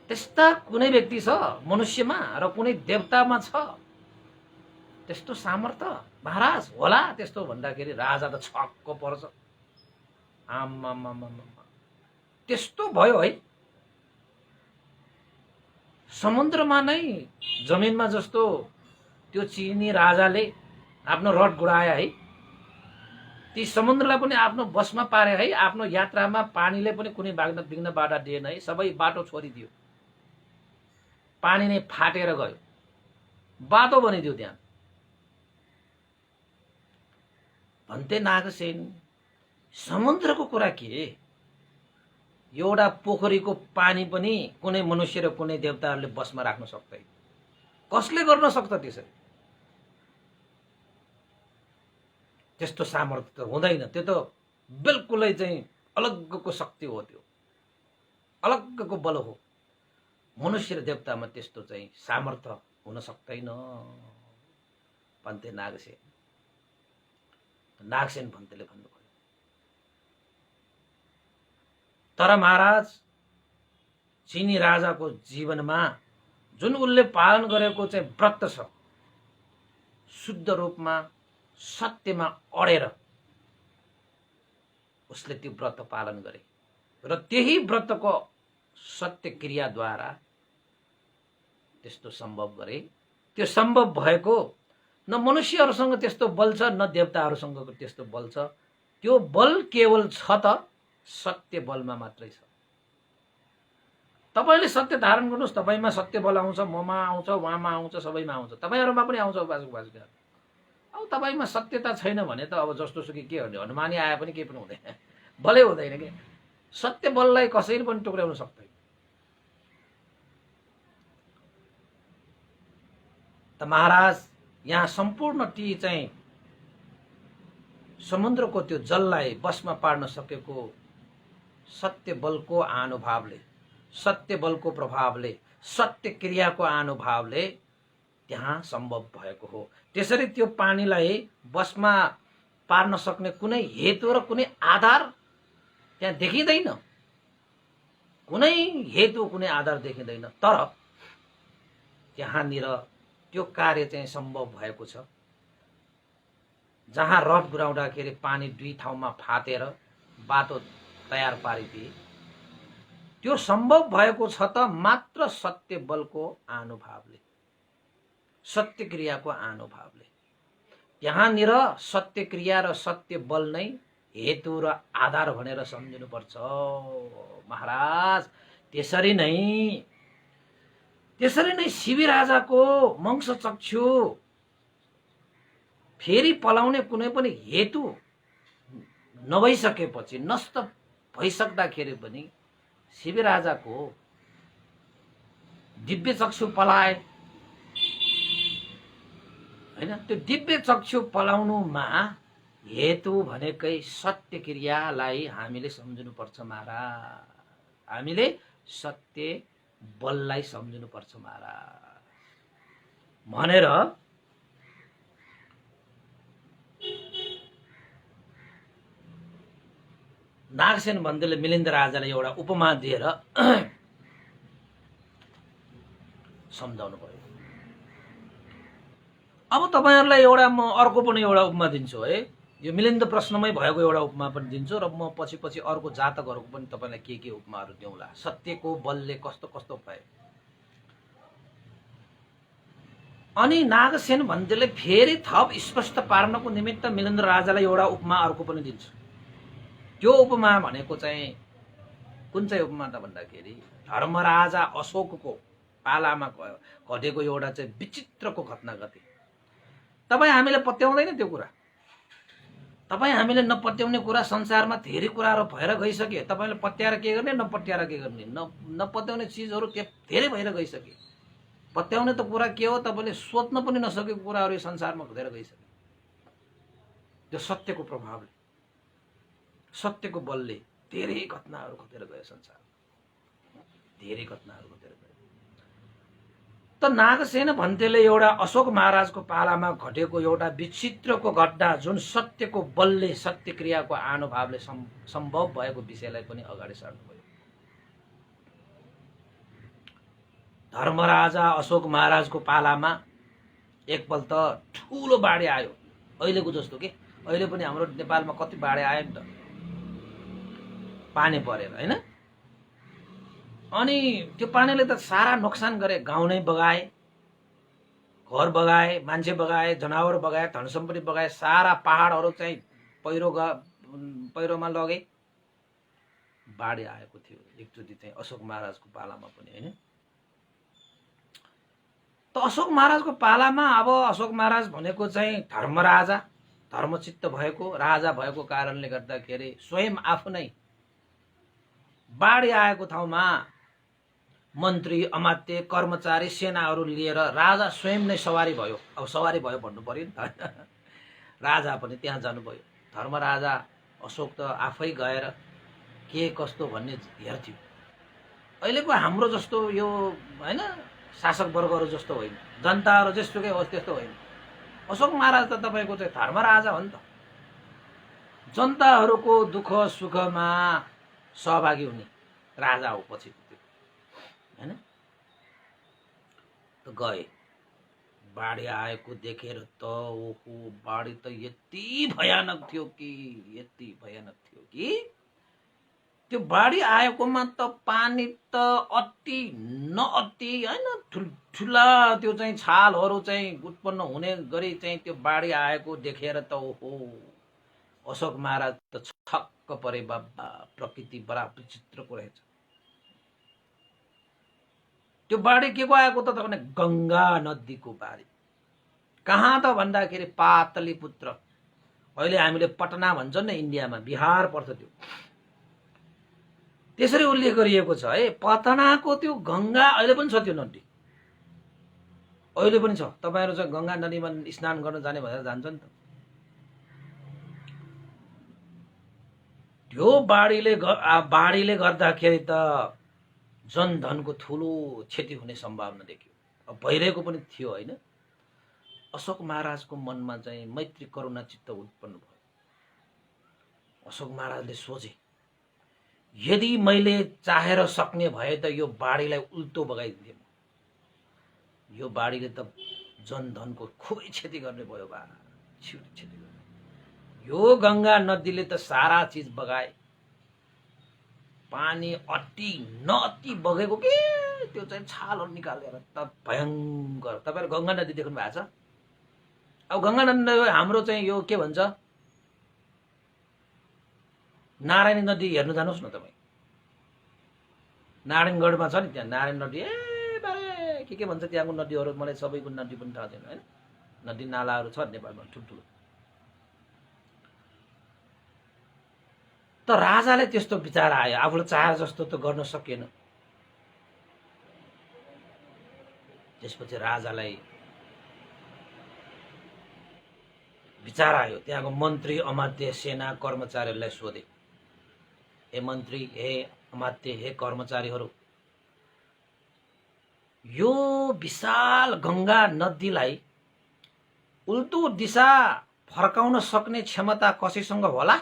त्यस्ता कुनै व्यक्ति छ मनुष्यमा र कुनै देवतामा छ त्यस्तो सामर्थ्य महाराज होला? त्यस्तो भन्दाखेरि राजा त छक्क पर्छ। आम्मामामा, त्यस्तो भयो है? समुद्रमा नै जमिनमा जस्तो त्यो चीनी राजाले आफ्नो रड गुडाए है, ती समुद्रलाई पनि आफ्नो बसमा पारे है। आफ्नो यात्रामा पानीले पनि कुनै विघ्न बाधा दिएन है, सबै बाटो छोडिदियो। पानी नै फाटेर गयो, बाटो बनिदियो त्यहाँ। भन्ते नागसेन समुद्रको कुरा के, एउटा पोखरीको पानी पनि कुनै मनुष्य र कुनै देवताहरूले बसमा राख्न सक्दैन। कसले गर्न सक्छ त्यसरी? त्यस्तो सामर्थ्य त हुँदैन। त्यो त बिल्कुलै चाहिँ अलग्गको शक्ति हो, त्यो अलग्गको बल हो। मनुष्य र देवतामा त्यस्तो चाहिँ सामर्थ्य हुन सक्दैन। भन्ते नागसेन भन्तेले भन्नुभयो। तर महाराज चीनी राजाको जीवनमा जुन उसले पालन गरेको चाहिँ व्रत छ, शुद्ध रूपमा सत्यमा अडेर उसले त्यो व्रत पालन गरे र त्यही व्रतको सत्य क्रियाद्वारा त्यस्तो सम्भव गरे। त्यो सम्भव भएको न मनुष्यहरूसँग त्यस्तो बल छ, न देवताहरूसँग त्यस्तो बल छ। त्यो बल केवल छ त सत्य बलमा मात्रै छ। तपाईले सत्य धारण गर्नुहोस्, तपाईमा सत्य बल आउँछ, ममा आउँछ, उहाँमा आउँछ, सबैमा आउँछ, तपाईँहरूमा पनि आउँछ। बाजुका अब तपाईमा सत्यता छैन भने त अब जस्तो सुकै के गर्ने, हनुमानी आए पनि केही पनि हुँदैन, बलै हुँदैन के। सत्य बललाई कसैले पनि टुक्राउन सक्दैन। त महाराज यहाँ सम्पूर्ण ती चाहिँ समुद्रको त्यो जललाई बसमा पार्न सकेको सत्य बलको अनुभवले, सत्य बलको प्रभावले, सत्य क्रियाको अनुभवले त्यहाँ सम्भव भएको हो। त्यसरी त्यो पानीलाई बसमा पार्न सक्ने कुनै हेतु र कुनै आधार त्यहाँ देखिँदैन। कुनै हेतु, कुनै आधार देखिँदैन। तर त्यहाँनिर त्यो कार्य चाहिँ सम्भव भएको छ। जहाँ रड गुडाउँदाखेरि पानी दुई ठाउँमा फाटेर बाटो तयार पारिदिए, त्यो सम्भव भएको छ त मात्र सत्य बलको अनुभवले, सत्य क्रियाको अनुभवले। त्यहाँनिर सत्य क्रिया र सत्य बल नै हेतु र आधार भनेर सम्झिनुपर्छ महाराज। त्यसरी नै शिवी राजाको वंशचक्षु फेरि पलाउने कुनै पनि हेतु नभइसकेपछि, नष्ट भइसक्दाखेरि पनि शिवी राजाको दिव्य चक्षु पलाए हैन। त्यो दिव्य चक्षु पलाउनुमा हेतु भनेकै सत्य क्रियालाई हामीले सम्झिनुपर्छ महाराज। हामीले सत्य बललाई सम्झिनुपर्छ महाराज भनेर नागसेन भन्तेले मिलिन्द राजाले एउटा उपमा दिएर सम्झाउनु भयो। अब तपाईहरुलाई एउटा म अर्को पनि एउटा उपमा दिन्छु है। यो मिलिन्द प्रश्नमै भएको एउटा उपमा पनि दिन्छु र म पछि पछि अर्को जातकहरूको पनि तपाईँलाई के उपमाहरू दिउँला। सत्यको बलले कस्तो कस्तो भयो। अनि नागसेन भन्तेले फेरि थप स्पष्ट पार्नको निमित्त मिलिन्द राजालाई एउटा उपमा अर्को पनि दिन्छ। त्यो उपमा भनेको चाहिँ कुन चाहिँ उपमा त भन्दाखेरि धर्मराजा अशोकको पालामा घटेको एउटा चाहिँ विचित्रको घटना घटे। तपाईँ हामीले पत्याउँदैन त्यो कुरा। तपाईँ हामीले नपत्याउने कुरा संसारमा धेरै कुराहरू भएर गइसके। तपाईँले पत्याएर के गर्ने, नपत्याएर के गर्ने, नपत्याउने चिजहरू धेरै भएर गइसके। पत्याउने त कुरा के हो, तपाईँले सोच्न पनि नसकेको कुराहरू यो संसारमा घटेर गइसके। त्यो सत्यको प्रभावले, सत्यको बलले धेरै घटनाहरू घटेर गयो संसारमा, धेरै घटनाहरू घटेर गयो। त नागसेन भन्तेले एउटा अशोक महाराजको पालामा घटेको एउटा विचित्रको घटना जुन सत्यको बलले सत्य क्रियाको अनुभवले सम्भव भएको विषयलाई पनि अगाडि सार्नुभयो। धर्मराजा अशोक महाराजको पालामा एकपल्ट ठुलो बाढी आयो। अहिलेको जस्तो के, अहिले पनि हाम्रो नेपालमा कति बाढी आयो नि त, पानी परेर हैन। अनि त्यो पानीले त सारा नोक्सान गरे। गाउँ नै बगाए, घर बगाए, मान्छे बगाए, जनावर बगाए, धन सम्पत्ति बगाए, सारा पहाडहरू चाहिँ पहिरोमा लगे। बाढी आएको थियो एकचोटि चाहिँ अशोक महाराजको पालामा पनि हैन। त अशोक महाराजको पालामा अब अशोक महाराज भनेको चाहिँ धर्मराजा, धर्मचित्त भएको राजा भएको कारणले गर्दाखेरि स्वयं आफू नै बाढी आएको ठाउँमा मन्त्री, अमात्य, कर्मचारी, सेनाहरू लिएर राजा स्वयं नै सवारी भयो। अब सवारी भयो भन्नु पर्यो नि त। राजा पनि त्यहाँ जानुभयो। धर्मराजा अशोक त आफै गएर के कस्तो भन्ने हेर्थ्यो। अहिलेको हाम्रो जस्तो यो हैन शासक वर्गहरू जस्तो होइन, जनताहरू जस्तोकै होस् त्यस्तो होइन। अशोक महाराज त तपाईँको चाहिँ धर्मराजा हो नि त। जनताहरूको दुःख सुखमा सहभागी हुने राजा हो पछि हैन। त गए। बाढी आएको देखेर त ओहो, बाढी त यति भयानक थियो कि त्यो बाढी आएकोमा त पानी त अति नअति हैन, ठुला त्यो चाहिँ छालहरू चाहिँ उत्पन्न हुने गरी चाहिँ त्यो बाढी आएको देखेर त ओहो, अशोक महाराज त छक्क परे। बाबा, प्रकृति बडा विचित्रको रहेछ। त्यो बाढी के को आएको त भने गंगा नदीको बाढी। कहाँ त भन्दाखेरि पाटलिपुत्र, अहिले हामीले पटना भन्छौँ नि इन्डियामा, बिहार पर्छ त्यो। त्यसरी उल्लेख गरिएको छ है। पटनाको त्यो गंगा अहिले पनि छ, त्यो नदी अहिले पनि छ। तपाईहरु चाहिँ गंगा नदीमा स्नान गर्न जाने भनेर जान्छ नि त। त्यो बाढीले गर्दाखेरि त जनधनको ठुलो क्षति हुने सम्भावना देखियो। अब भइरहेको पनि थियो हैन। अशोक महाराजको मनमा चाहिँ मैत्री करुणा चित्त उत्पन्न भयो। अशोक महाराजले सोचे, यदि मैले चाहेर सक्ने भए त यो बाढीलाई उल्टो बगाइदिन्थे। यो बाढीले त जनधनको खुबै क्षति गर्ने भयो बा, क्षति गर्ने। यो गंगा नदीले त सारा चीज बगाए। पानी अति नअति बगेको के त्यो चाहिँ छालहरू निकालेर त भयंकर। तपाईहरु गंगा नदी देख्नु भएको छ? अब गंगा नदी हाम्रो चाहिँ यो के भन्छ, नारायणी नदी हेर्नु जानुस् न तपाई। नारायणगढमा छ नि त्यहाँ नारायण नदी। बारे के भन्छ त्यहाँको नदीहरू, मलाई सबैको नदी पनि थाहा छैन हैन। नदी नालाहरू छ नेपालमा ठुल्ठुलो। त राजाले त्यस्तो विचार आयो, आफूले चाहे जस्तो त गर्न सकेन। त्यसपछि राजालाई विचार आयो। त्यहाँको मन्त्री, अमात्य, सेना, कर्मचारीहरूलाई सोधे, हे मन्त्री, हे अमात्य, हे कर्मचारीहरू, यो विशाल गंगा नदीलाई उल्टो दिशा फर्काउन सक्ने क्षमता कसैसँग होला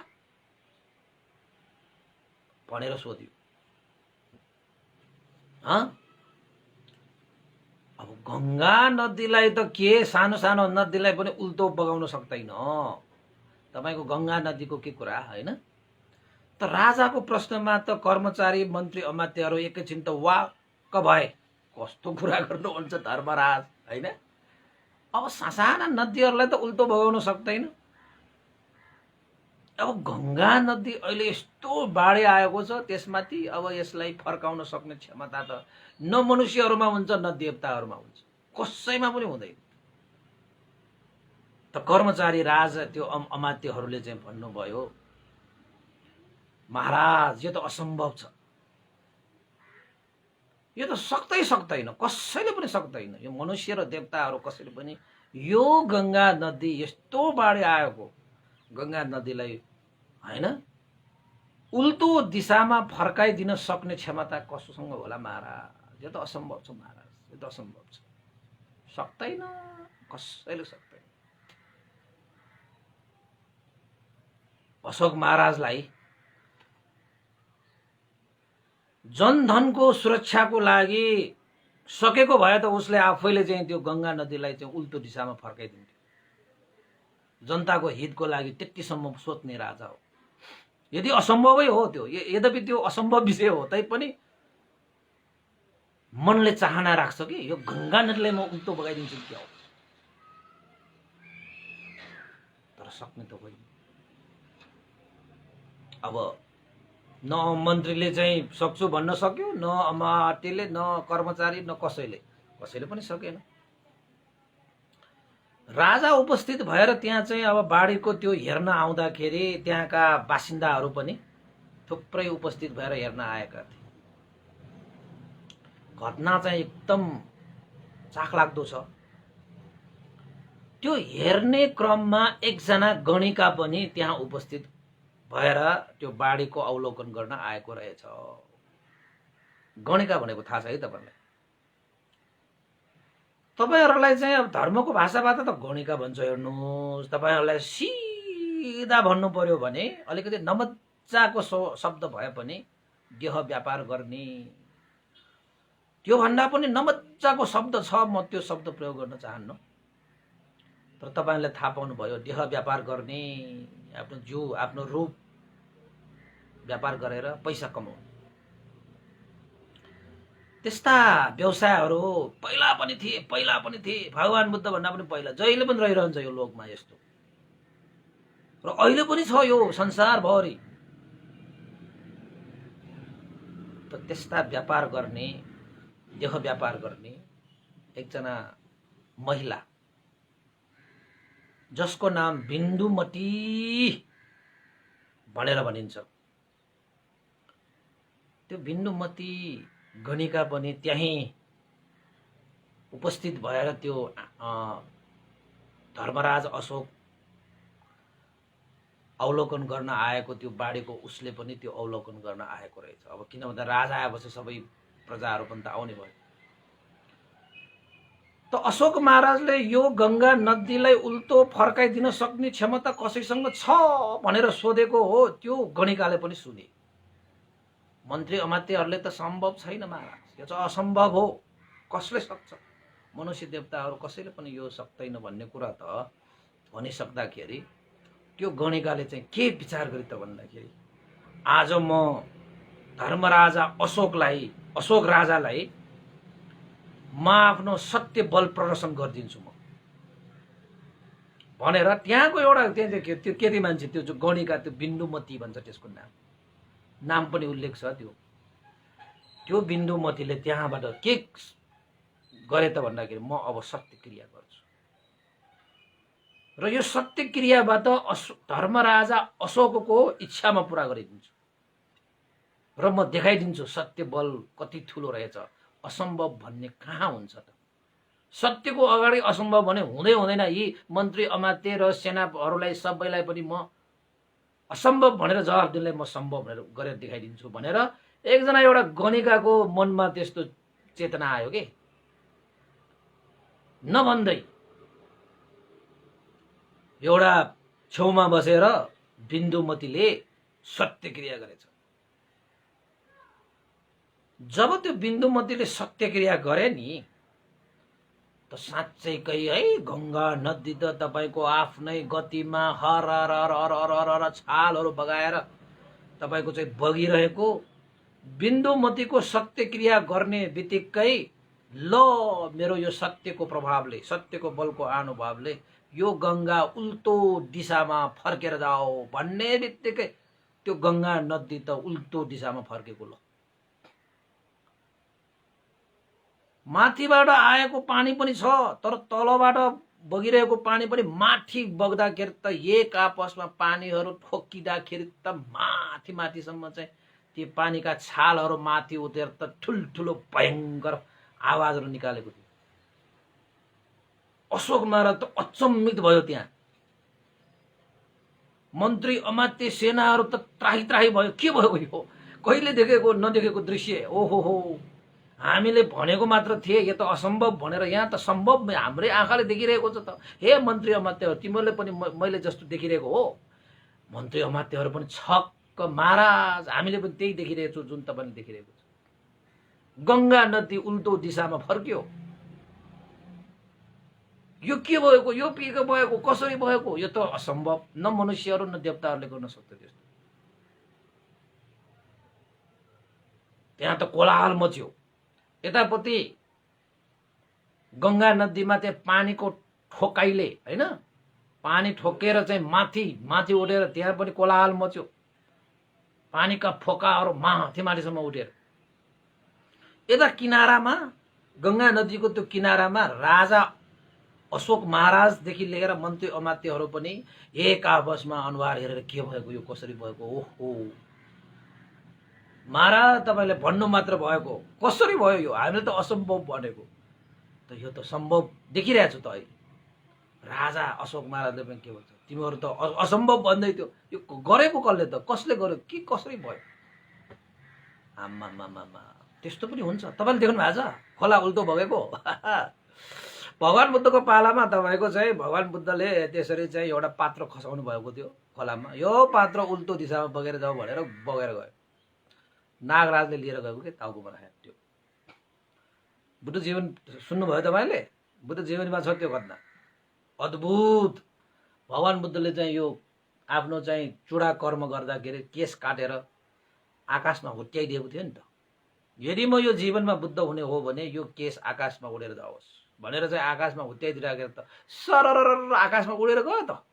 भनेर सोध्यो। अब गंगा नदीलाई त के सानो सानो नदीलाई पनि उल्टो बगाउन सक्दैन। तपाईको गंगा नदीको के कुरा हैन। त राजाको प्रश्नमा त कर्मचारी मन्त्री अमात्यहरू एकैछिन त वाक्क भए। कस्तो कुरा गर्नुहुन्छ धर्मराज हैन। अब सासाना नदीहरूलाई त उल्टो बगाउन सक्दैन। अब गंगा नदी अहिले यस्तो बाढी आएको छ, त्यसमाथि अब यसलाई फर्काउन सक्ने क्षमता त न मनुष्यहरूमा हुन्छ न देवताहरूमा हुन्छ, कसैमा पनि हुँदैन। त कर्मचारी राज त्यो अमात्यहरूले चाहिँ भन्नुभयो, महाराज यो त असम्भव छ, यो त सक्दैन, कसैले पनि सक्दैन। यो मनुष्य र देवताहरू कसैले पनि यो गंगा नदी यस्तो बाढी आएको गंगा नदीलाई हैन उल्टो दिशामा फर्काइदिन सक्ने क्षमता कसोसँग होला महाराज। यो त असम्भव छ महाराज, यो त असम्भव छ, सक्दैन, कसैले सक्दैन। अशोक महाराजलाई जनधनको सुरक्षाको लागि सकेको भए त उसले आफैले चाहिँ त्यो गंगा नदीलाई चाहिँ उल्टो दिशामा फर्काइदिन्थ्यो। जनताको हितको लागि त्यतिसम्म सोच्ने राजा हो। यदि असम्भवै हो त्यो, यद्यपि त्यो असम्भव विषय हो तैपनि मनले चाहना राख्छ कि यो गंगा नदीलाई म उल्टो बगाइदिन्छु क्या हो, तर सक्ने त होइन। अब न मन्त्रीले चाहिँ सक्छु भन्न सक्यो, न अमात्यले, न कर्मचारी, न कसैले पनि सकेन। राजा उपस्थित भएर त्यहाँ चाहिँ अब बाढीको त्यो हेर्न आउँदाखेरि त्यहाँका बासिन्दाहरू पनि थुप्रै उपस्थित भएर हेर्न आएका थिए। घटना चाहिँ एकदम चाखलाग्दो छ। त्यो हेर्ने क्रममा एकजना गणिका पनि त्यहाँ उपस्थित भएर त्यो बाढीको अवलोकन गर्न आएको रहेछ। गणिका भनेको थाहा छ है तपाईलाई? तपाईहरुलाई चाहिँ अब धर्मको भाषाबाट त गणिका भन्छ। हेर्नुस्, तपाईहरुलाई सिधा भन्नु पर्यो भने अलिकति नमज्जाको शब्द भए पनि देह व्यापार गर्ने, त्यो भन्दा पनि नमज्जाको शब्द छ, म त्यो शब्द प्रयोग गर्न चाहन्न। तर तपाईहरुले थाहा पाउनु भयो, देह व्यापार गर्ने, आफ्नो जिउ आफ्नो रूप व्यापार गरेर पैसा कमाउने, त्यस्ता व्यवसायहरू पहिला पनि थिए। भगवान बुद्ध भन्दा पनि पहिला, जहिले पनि रहिरहन्छ यो लोकमा यस्तो, र अहिले पनि छ यो संसारभरि। त त्यस्ता व्यापार गर्ने, देह व्यापार गर्ने एकजना महिला जसको नाम बिन्दुमती भनेर भनिन्छ, त्यो बिन्दुमती गणिका पनि त्यही उपस्थित भएर त्यो धर्मराज अशोक अवलोकन गर्न आएको त्यो बाढीको उसले पनि त्यो अवलोकन गर्न आएको रहेछ। अब किन भन्दा राजा आएपछि सबै प्रजाहरू पनि त आउने भयो। त अशोक महाराजले यो गंगा नदीलाई उल्टो फर्काइदिन सक्ने क्षमता कसैसँग छ भनेर सोधेको हो। त्यो गणिकाले पनि सुने। मन्त्री अमात्यहरूले त सम्भव छैन महाराज, यो चाहिँ असम्भव हो, कसले सक्छ, मनुष्य देवताहरू कसैले पनि यो सक्दैन भन्ने कुरा त भनिसक्दाखेरि त्यो गणिकाले चाहिँ के विचार गरे त भन्दाखेरि, आज म धर्मराजा अशोक राजालाई म आफ्नो सत्य बल प्रदर्शन गरिदिन्छु म भनेर त्यहाँको एउटा त्यो केटी मान्छे, त्यो जो गणिका, त्यो बिन्दुमती भन्छ त्यसको नाम पनि उल्लेख छ। त्यो बिन्दुमतीले त्यहाँबाट के गरे त भन्दाखेरि, म अब सत्य क्रिया गर्छु र यो सत्य क्रियाबाट धर्मराजा अशोकको इच्छामा पूरा गरिदिन्छु र म देखाइदिन्छु सत्य बल कति ठुलो रहेछ। असम्भव भन्ने कहाँ हुन्छ त? सत्यको अगाडि असम्भव भने हुँदैन। यी मन्त्री अमात्य र सेनाहरूलाई सबैलाई पनि म असम्भव भनेर जवाफ दिनलाई म सम्भव भनेर गरेर देखाइदिन्छु भनेर एकजना एउटा गणिकाको मनमा त्यस्तो चेतना आयो के। नभन्दै एउटा छेउमा बसेर बिन्दुमतीले सत्य क्रिया गरेछ। जब त्यो बिन्दुमतीले सत्य क्रिया गरे नि, त त साँच्चैकै है गङ्गा नदी त तपाईँको आफ्नै गतिमा हर हर हर हर हर हर हर छालहरू बगाएर तपाईँको चाहिँ बगिरहेको बिन्दुमतीको सत्यक्रिया गर्ने बित्तिकै ल मेरो यो सत्यको प्रभावले सत्यको बलको अनुभवले यो गङ्गा उल्टो दिशामा फर्केर जाओ भन्ने बित्तिकै त्यो गङ्गा नदी त उल्टो दिशामा फर्केको ल। माथिबाट आएको पानी पनि छ तर तलबाट बगिरहेको पानी पनि माथि बग्दाखेरि त एक आपसमा पानीहरू ठोकिँदाखेरि त माथि माथिसम्म चाहिँ ती पानीका छालहरू माथि उठेर त ठुल्ठुलो भयङ्कर आवाजहरू निकालेको थियो। अशोक महाराज त अचम्मित भयो। त्यहाँ मन्त्री अमात्य सेनाहरू त त्राही त्राही भयो। के भयो यो कहिले देखेको नदेखेको दृश्य। ओहो हो हामीले भनेको मात्र थिए यो त असम्भव भनेर यहाँ त सम्भव हाम्रै आँखाले देखिरहेको छ त। हे मन्त्री अमात्यहरू तिमीहरूले पनि मैले जस्तो देखिरहेको हो। मन्त्री अमात्यहरू पनि छक्क महाराज हामीले पनि त्यही देखिरहेको छौँ जुन तपाईँले देखिरहेको छ। गङ्गा नदी उल्टो दिशामा फर्क्यो। यो के भएको यो के भएको कसरी भएको यो त असम्भव। न मनुष्यहरू न देवताहरूले गर्न सक्छ त्यस्तो। त्यहाँ त कोलाहल मच्यो। यतापट्टि गङ्गा नदीमा त्यहाँ पानीको ठोकाइले हैन पानी ठोकेर चाहिँ माथि माथि उठेर त्यहाँ पनि कोलाहल मच्यो। पानीका फोकाहरू माथि माथिसम्म उठेर यता किनारामा गङ्गा नदीको त्यो किनारामा राजा अशोक महाराजदेखि लिएर मन्त्री अमात्यहरू पनि एक आपसमा अनुहार हेरेर के भएको यो कसरी भएको। ओहो महाराज तपाईँले भन्नु मात्र भएको कसरी भयो यो हामीले त असम्भव भनेको त यो त सम्भव देखिरहेको छु त अहिले। राजा अशोक महाराजले पनि के भन्छ तिमीहरू त असम्भव भन्दै थियो यो गरेको कसले त कसले गर्यो के कसरी भयो। आम्मामामा त्यस्तो पनि हुन्छ। तपाईँले देख्नु भएको छ खोला उल्टो बगेको। भगवान बुद्धको पालामा तपाईँको चाहिँ भगवान बुद्धले त्यसरी चाहिँ एउटा पात्र खसाउनु भएको थियो खोलामा। यो पात्र उल्टो दिशामा बगेर जाऊ भनेर बगेर गयो। नागराजले लिएर गएको के टाउकोमा राखेको त्यो। बुद्ध जीवन सुन्नुभयो तपाईँले? बुद्ध जीवनीमा छ त्यो घटना अद्भुत। भगवान बुद्धले चाहिँ यो आफ्नो चाहिँ चुडा कर्म गर्दाखेरि केस काटेर आकाशमा हुत्याइदिएको थियो नि त। यदि म यो जीवनमा बुद्ध हुने हो भने यो केस आकाशमा उडेर जाओस् भनेर चाहिँ आकाशमा हुत्याइदिराखेर त सरर आकाशमा उडेर गयो त।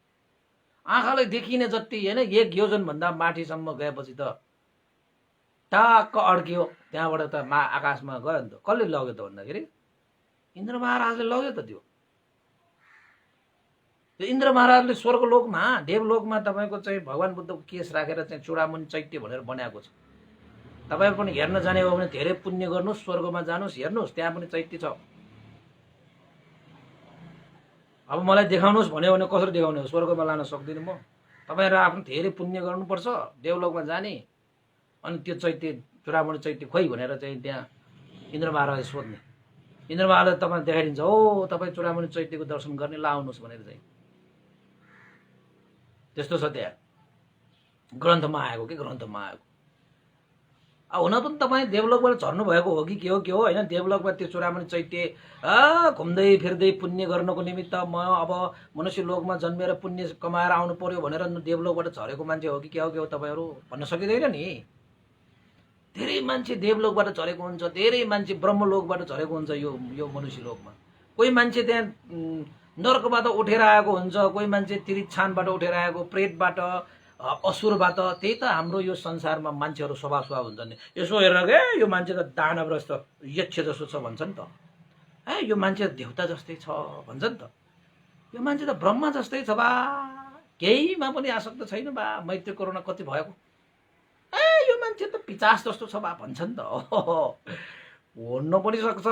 आँखाले देखिने जति होइन 1 योजनभन्दा माथिसम्म गएपछि त टाक्क अड्कियो। त्यहाँबाट त आकाशमा गयो नि त। कसले लग्यो त भन्दाखेरि इन्द्र महाराजले लग्यो त। त्यो इन्द्र महाराजले स्वर्गलोकमा देवलोकमा तपाईँको चाहिँ भगवान बुद्धको केस राखेर चाहिँ चूडामणि चैत्य भनेर बनाएको छ। तपाईँ पनि हेर्न जाने हो भने धेरै पुण्य गर्नुहोस् स्वर्गमा जानुहोस् हेर्नुहोस् त्यहाँ पनि चैत्य छ। अब मलाई देखाउनुहोस् भन्यो भने कसरी देखाउने हो स्वर्गमा लान सक्दिनँ म। तपाईँहरू आफ्नो धेरै पुण्य गर्नुपर्छ देवलोकमा जाने अनि त्यो चैत्य चूडामणि चैत्य खोइ भनेर चाहिँ त्यहाँ इन्द्र महाराजले सोध्ने। इन्द्र महाराजले तपाईँ देखाइदिन्छ हो तपाईँ चूडामणि चैत्यको दर्शन गर्ने लाउनुहोस् भनेर चाहिँ त्यस्तो छ। त्यहाँ ग्रन्थमा आएको के ग्रन्थमा आएको। हुन पनि तपाईँ देवलोकबाट झर्नु भएको हो कि के हो होइन। देवलोकमा त्यो चूडामणि चैत्य घुम्दै फिर्दै पुण्य गर्नको निमित्त म अब मनुष्य लोकमा जन्मेर पुण्य कमाएर आउनु पर्यो भनेर देवलोकबाट झरेको मान्छे हो कि के हो तपाईँहरू भन्न सकिँदैन नि। धेरै मान्छे देवलोकबाट झरेको हुन्छ धेरै मान्छे ब्रह्मलोकबाट झरेको हुन्छ यो मनुष्य लोकमा। कोही मान्छे त्यहाँ नर्कबाट उठेर आएको हुन्छ कोही मान्छे तिरिछानबाट उठेर आएको प्रेतबाट असुरबाट। त्यही त हाम्रो यो संसारमा मान्छेहरू स्वभाव हुन्छन् नि। यसो हेरेर के यो मान्छे त दानव जस्तो यक्ष जस्तो छ भन्छ नि त। यो मान्छे देवता जस्तै छ भन्छ नि त। यो मान्छे त ब्रह्मा जस्तै छ बा केहीमा पनि आसक्त छैन बा मैत्री कोरोना कति भएको। यो मान्छे त पिचास जस्तो छ बा भन्छ नि त। हुन पनि सक्छ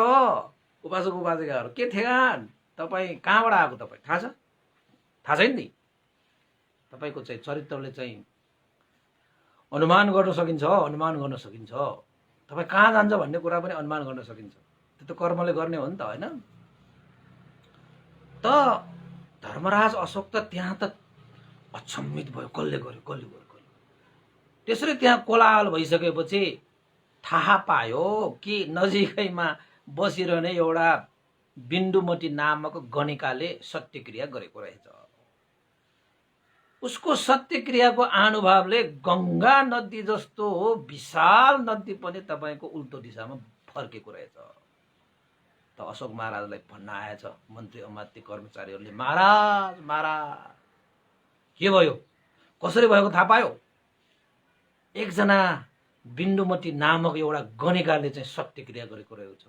उपासक उपासिकाहरू के ठेगान। तपाईँ कहाँबाट आएको तपाईँ थाहा छ थाहा छैन नि। तपाईँको चाहिँ चरित्रले चाहिँ अनुमान गर्न सकिन्छ अनुमान गर्न सकिन्छ। तपाईँ कहाँ जान्छ भन्ने कुरा पनि अनुमान गर्न सकिन्छ। त्यो त कर्मले गर्ने हो नि त होइन। त धर्मराज अशोक त त्यहाँ त अचम्मित भयो कसले गर्यो कसले गर्यो कसले। त्यसरी त्यहाँ कोलाहल भइसकेपछि थाहा पायो कि नजिकैमा बसिरहने एउटा बिन्दुमती नामक गणिकाले सत्यक्रिया गरेको रहेछ। उसको सत्यक्रियाको अनुभवले गङ्गा नदी जस्तो विशाल नदी पनि तपाईँको उल्टो दिशामा फर्केको रहेछ। त अशोक महाराजलाई भन्न आएछ मन्त्री अमात्य कर्मचारीहरूले, महाराज महाराज के भयो, कसरी भएको थाहा पायो? एकजना बिन्दुमती नामक एउटा गणिकाले चाहिँ सत्यक्रिया गरेको रहेछ।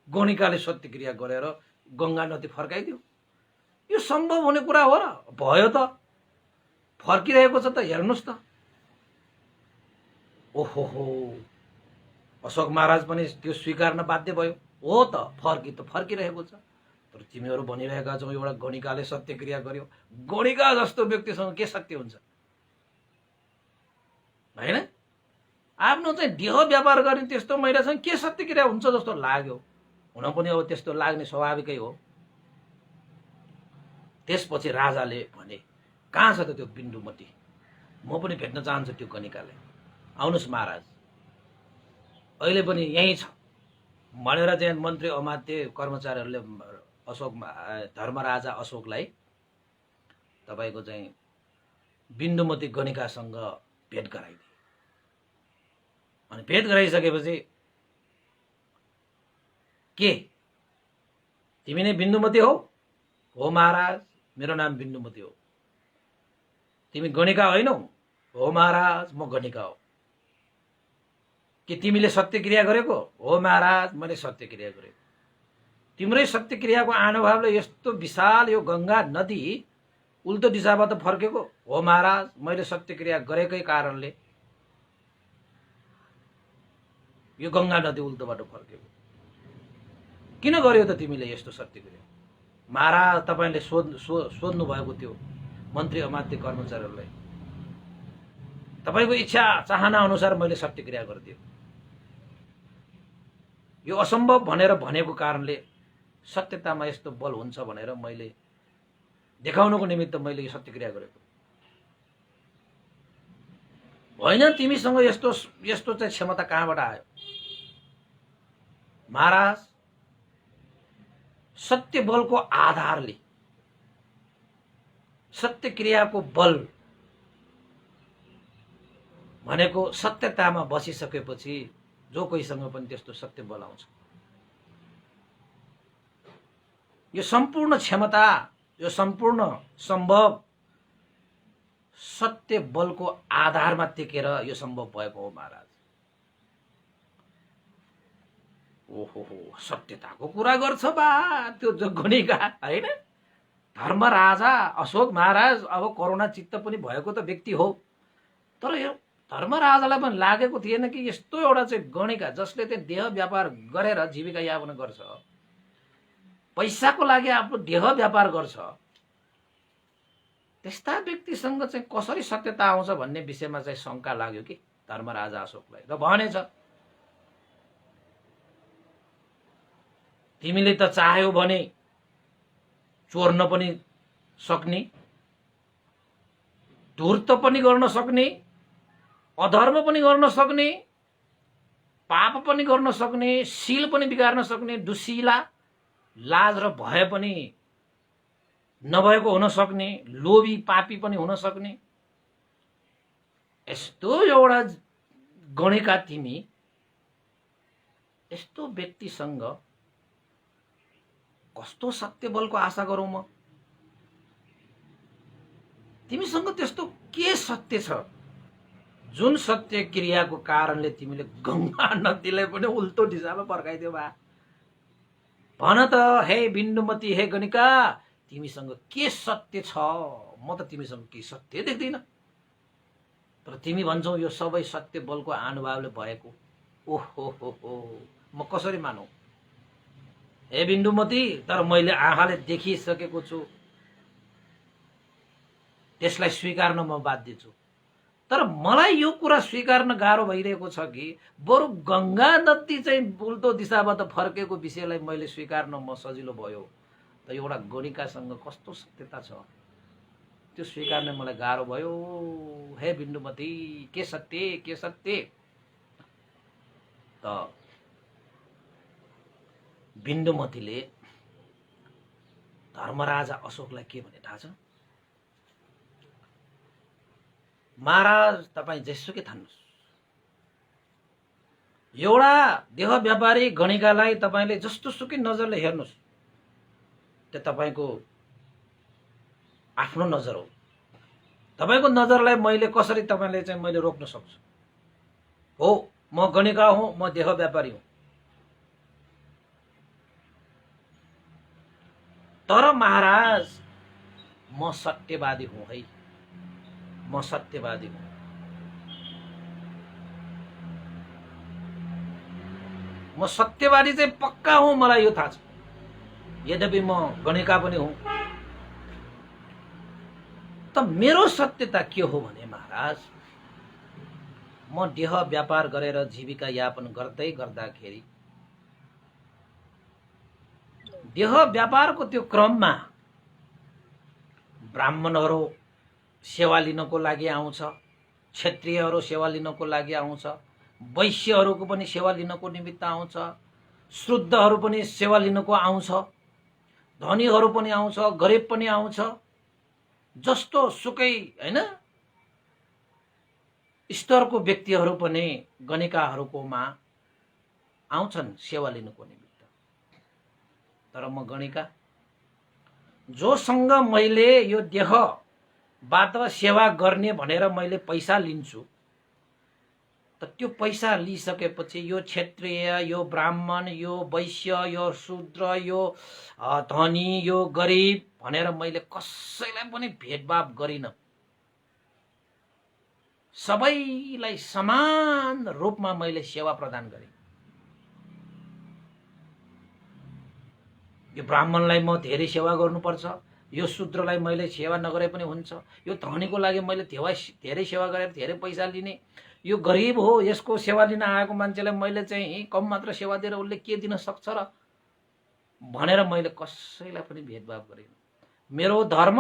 गणिकाले सत्यक्रिया गरेर गङ्गा नदी फर्काइदियो? यो सम्भव हुने कुरा हो र? भयो त, फर्किरहेको छ त, हेर्नुहोस् त। ओहो हो, अशोक महाराज पनि त्यो स्वीकार्न बाध्य भयो। हो त, फर्किरहेको छ। तर तिमीहरू भनिरहेका छौ एउटा गणिकाले सत्यक्रिया गर्यो। गणिका जस्तो व्यक्तिसँग के सत्य हुन्छ हैन? आफ्नो चाहिँ देह व्यापार गर्ने त्यस्तो महिलासँग के सत्यक्रिया हुन्छ जस्तो लाग्यो। हुन पनि अब त्यस्तो लाग्ने स्वाभाविकै हो। त्यसपछि राजाले भने, कहाँ छ त त्यो बिन्दुमती? म पनि भेट्न चाहन्छु त्यो गणिकाले। आउनुहोस् महाराज, अहिले पनि यही छ भनेर चाहिँ मन्त्री अमात्य कर्मचारीहरूले धर्मराजा अशोकलाई तपाईँको चाहिँ बिन्दुमती गणिकासँग भेट गराइदिए। अनि भेट गराइसकेपछि, के तिमी नै बिन्दुमती हौ? हो महाराज, मेरो नाम बिन्दुमती हो। तिमी गणिका होइनौ? हो महाराज, म गणिका हो। के तिमीले सत्यक्रिया गरेको? हो महाराज, मैले सत्यक्रिया गरेको। तिम्रै सत्यक्रियाको अनुभवले यस्तो विशाल यो गङ्गा नदी उल्टो दिशाबाट फर्केको? हो महाराज, मैले सत्यक्रिया गरेकै कारणले यो गङ्गा नदी उल्टोबाट फर्केको। किन गर्यो त तिमीले यस्तो सत्यक्रिया? महाराज, तपाईँले सोध्नु भएको थियो मन्त्री अमात्य कर्मचारीहरूलाई। तपाईँको इच्छा चाहना अनुसार मैले सत्यक्रिया गरिदिएँ। यो असम्भव भनेर भनेको कारणले सत्यतामा यस्तो बल हुन्छ भनेर मैले देखाउनको निमित्त मैले यो सत्यक्रिया गरेको होइन। तिमीसँग यस्तो चाहिँ क्षमता कहाँबाट आयो? महाराज, सत्य बलको आधारले, सत्यक्रियाको बल भनेको सत्यतामा बसिसकेपछि जो कोहीसँग पनि त्यस्तो सत्य बल आउँछ। यो सम्पूर्ण क्षमता, यो सम्पूर्ण सम्भव सत्य बलको आधारमा टेकेर यो सम्भव भएको हो महाराज। ओहो हो, सत्यताको कुरा गर्छ बा त्यो गणिका हैन? धर्मराजा अशोक महाराज अब करुणा चित्त पनि भएको त व्यक्ति हो। तर यो धर्मराजालाई पनि लागेको थिएन कि यस्तो एउटा चाहिँ गणिका जसले चाहिँ देह व्यापार गरेर जीविका यापन गर्छ, पैसाको लागि आफ्नो देह व्यापार गर्छ, त्यस्ता व्यक्तिसँग चाहिँ कसरी सत्यता आउँछ भन्ने विषयमा चाहिँ शङ्का लाग्यो कि धर्मराजा अशोकलाई। र भनेछ, तिमीले त चाह्यौ भने चोर्न पनि सक्ने, धूर्त पनि गर्न सक्ने, अधर्म पनि गर्न सक्ने, पाप पनि गर्न सक्ने, शील पनि बिगार्न सक्ने, दुशीला, लाज र भय पनि नभएको हुन सक्ने, लोभी पापी पनि हुन सक्ने, यस्तो एउटा गणिका तिमी, यस्तो व्यक्तिसँग कस्तो सत्य बलको आशा गरौँ म? तिमीसँग त्यस्तो के सत्य छ जुन सत्य क्रियाको कारणले तिमीले गङ्गा नदीलाई पनि उल्टो दिशामा फर्काइदियो बा? भन त हे बिन्दुमती, हे गणिका, तिमीसँग के सत्य छ? म त तिमीसँग के सत्य देख्दिन। तर तिमी भन्छौ यो सबै सत्य बलको अनुभवले भएको। ओहो हो, म कसरी मानौ? हे बिन्दुमती, तर मैले आँखाले देखिसकेको छु, त्यसलाई स्वीकार्न म बाध्य छु। तर मलाई यो कुरा स्वीकार्न गाह्रो भइरहेको छ कि बरु गङ्गा नदी चाहिँ उल्टो दिशाबाट फर्केको विषयलाई मैले स्वीकार्न म सजिलो भयो, त एउटा गणिकासँग कस्तो सत्यता छ त्यो स्वीकार्न मलाई गाह्रो भयो। हे बिन्दुमती, के सत्य, के सत्य? त बिन्दुमतीले धर्मराजा अशोकलाई के भने थाहा छ? महाराज तपाईं जेसुकै ठान्नुस्, एउटा देह व्यापारी गणिकालाई तपाईले जस्तो सुकै नजरले हेर्नुस्, त्यो तपाईको आफ्नो नजर हो। तपाईको नजरलाई मैले कसरी तपाईले चाहिँ मैले रोक्न सक्छु? हो, म गणिका हुँ, म देह व्यापारी हुँ, तर महाराज म सत्यवादी हुँ है, म सत्यवादी हुँ। म सत्यवादी चाहिँ पक्का हुँ, मलाई यो थाहा छ। यद्यपि म गणिका पनि हुँ, त मेरो सत्यता के हो भने महाराज, म देह व्यापार गरेर जीविका यापन गर्दै गर्दाखेरि देह व्यापारको त्यो क्रममा ब्राह्मणहरू सेवा लिनको लागि आउँछ, क्षत्रियहरू सेवा लिनको लागि आउँछ, वैश्यहरूको पनि सेवा लिनको निमित्त आउँछ, शुद्धहरू पनि सेवा लिनको आउँछ, धनीहरू पनि आउँछ, गरिब पनि आउँछ, जस्तो सुकै हैन स्तरको व्यक्तिहरू पनि गणिकाहरूकोमा आउँछन् सेवा लिनुको निमित्त। तर म गणिका जोसँग मैले यो देहबाट सेवा गर्ने भनेर मैले पैसा लिन्छु, त त्यो पैसा लिइसकेपछि यो क्षत्रिय, यो ब्राह्मण, यो वैश्य, यो शूद्र, यो धनी, यो गरिब भनेर मैले कसैलाई पनि भेदभाव गरिन। सबैलाई समान रूपमा मैले सेवा प्रदान गरेँ। यो ब्राह्मणलाई म धेरै सेवा गर्नुपर्छ, यो शूद्रलाई मैले सेवा नगरे पनि हुन्छ, यो धनीको लागि मैले धेरै सेवा गरेर धेरै पैसा लिने, यो गरिब हो यसको सेवा लिन आएको मान्छेलाई मैले चाहिँ कम मात्र सेवा दिएर उसले के दिन सक्छ र भनेर मैले कसैलाई पनि भेदभाव गरिन। मेरो धर्म,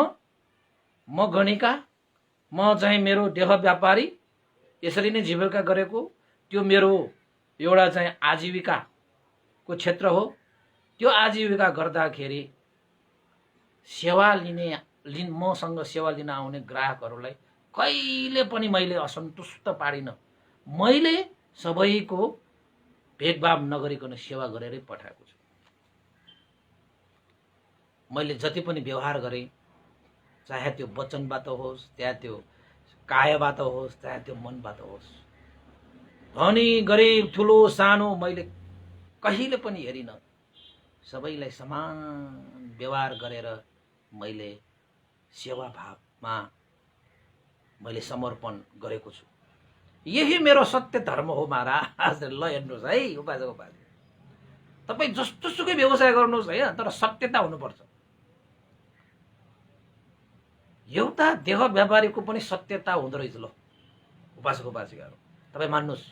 म गणिका, म चाहिँ मेरो देह व्यापारी यसरी नै जीविका गरेको, त्यो मेरो एउटा चाहिँ आजीविकाको क्षेत्र हो। त्यो आजीविका गर्दाखेरि सेवा मसँग सेवा लिन आउने ग्राहकहरूलाई कहिले पनि मैले असन्तुष्ट पाडिन। मैले सबैको भेदभाव नगरिकन सेवा गरेरै पठाएको छु। मैले जति पनि व्यवहार गरेँ, चाहे त्यो वचनबाट होस्, चाहे त्यो कायबाट होस्, चाहे त्यो मनबाट होस्, धनी गरिब ठुलो सानो मैले कहिले पनि हेरिन। सबैलाई समान व्यवहार गरेर मैले सेवा भावमा मैले समर्पण गरेको छु। यही मेरो सत्य धर्म हो महाराज। ल हेर्नुहोस् है उपासक उपासक, तपाईँ जस्तो सुकै व्यवसाय गर्नुहोस् है, तर सत्यता हुनुपर्छ। एउटा देह व्यापारीको पनि सत्यता हुँदो रहेछ। ल उपासक उपासिकाहरू तपाईँ मान्नुहोस्,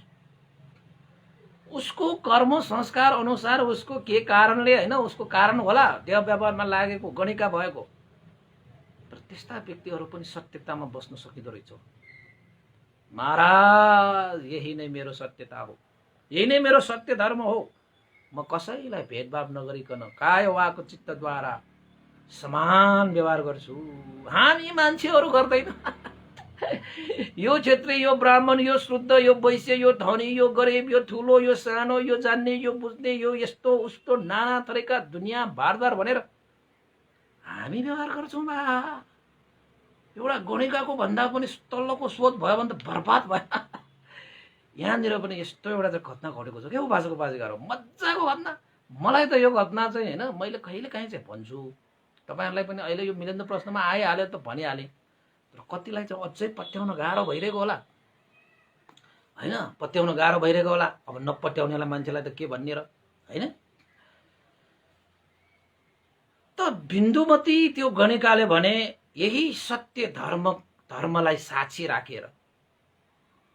उसको कर्म संस्कार अनुसार उसको के कारणले हैन, उसको कारण होला देह व्यापारमा लागेको, गणिका भएको, तर त्यस्ता व्यक्तिहरू पनि सत्यतामा बस्न सकिँदो रहेछ। महाराज यही नै मेरो सत्यता हो, यही नै मेरो सत्य धर्म हो। म कसैलाई भेदभाव नगरिकन काय वाक चित्तद्वारा समान व्यवहार गर्छु। हामी मान्छेहरू गर्दैन। यो क्षेत्रीय, यो ब्राह्मण, यो शुद्ध, यो वैश्य, यो धनी, यो गरिब, यो ठुलो, यो सानो, यो जान्ने, यो बुझ्ने, यो यस्तो उस्तो नाना थरीका दुनियाँ बारबार भनेर हामी व्यवहार गर्छौँ बा। एउटा गणिकाको भन्दा पनि तल्लोको सोच भयो भने त बर्बाद भयो। यहाँनिर पनि यस्तो एउटा चाहिँ घटना घटेको छ क्या उपासक उपासिकाहरू, मजाको घटना। मलाई त यो घटना चाहिँ हैन, मैले कहिले काहीँ चाहिँ भन्छु, तपाईहरुलाई पनि अहिले यो मिलेन्द्र प्रश्नमा आइहाल्यो त भनिहालेँ, तर कतिलाई चाहिँ अझै पत्याउन गाह्रो भइरहेको होला हैन, पत्याउन गाह्रो भइरहेको होला। अब नपत्याउनेलाई मान्छेलाई त के भन्ने र हैन। त बिन्दुमती त्यो गणिकाले भने यही सत्य धर्मलाई साक्षी राखेर,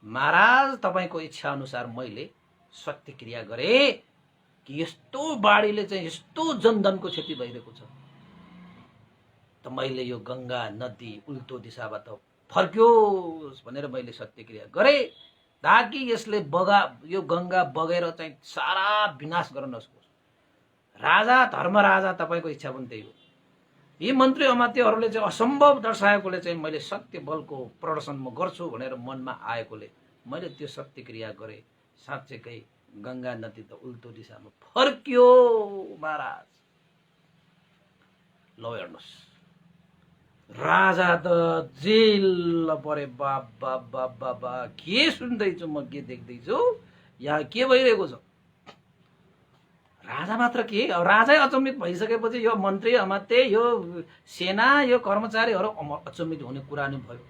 महाराज तपाईको इच्छा अनुसार मैले सत्य क्रिया गरे कि यस्तो बाढीले चाहिँ यस्तो जनधनको क्षति भइरहेको छ, त मैले यो गंगा नदी उल्टो दिशाबाट फर्क्योस् भनेर मैले सत्य क्रिया गरे, ताकि यसले यो गंगा बगेर चाहिँ सारा विनाश गर्न नसकोस्। राजा धर्मराजा तपाईँको इच्छा पनि त्यही हो। यी मन्त्री अमात्यहरूले चाहिँ असम्भव दर्शाएकोले चाहिँ मैले सत्य बलको प्रदर्शन म गर्छु भनेर मनमा आएकोले मैले त्यो सत्य क्रिया गरेँ। साँच्चैकै गङ्गा नदी त उल्टो दिशामा फर्कियो महाराज। ल हेर्नुहोस्, राजा त जेल परे। बाप बाप बाप बाबा, के सुन्दैछु म, के देख्दैछु, यहाँ के भइरहेको छ? राजा मात्र के, अब राजै अचम्मित भइसकेपछि यो मन्त्री अमात्य, यो सेना, यो कर्मचारीहरू अचम्मित हुने कुरा नै भयो।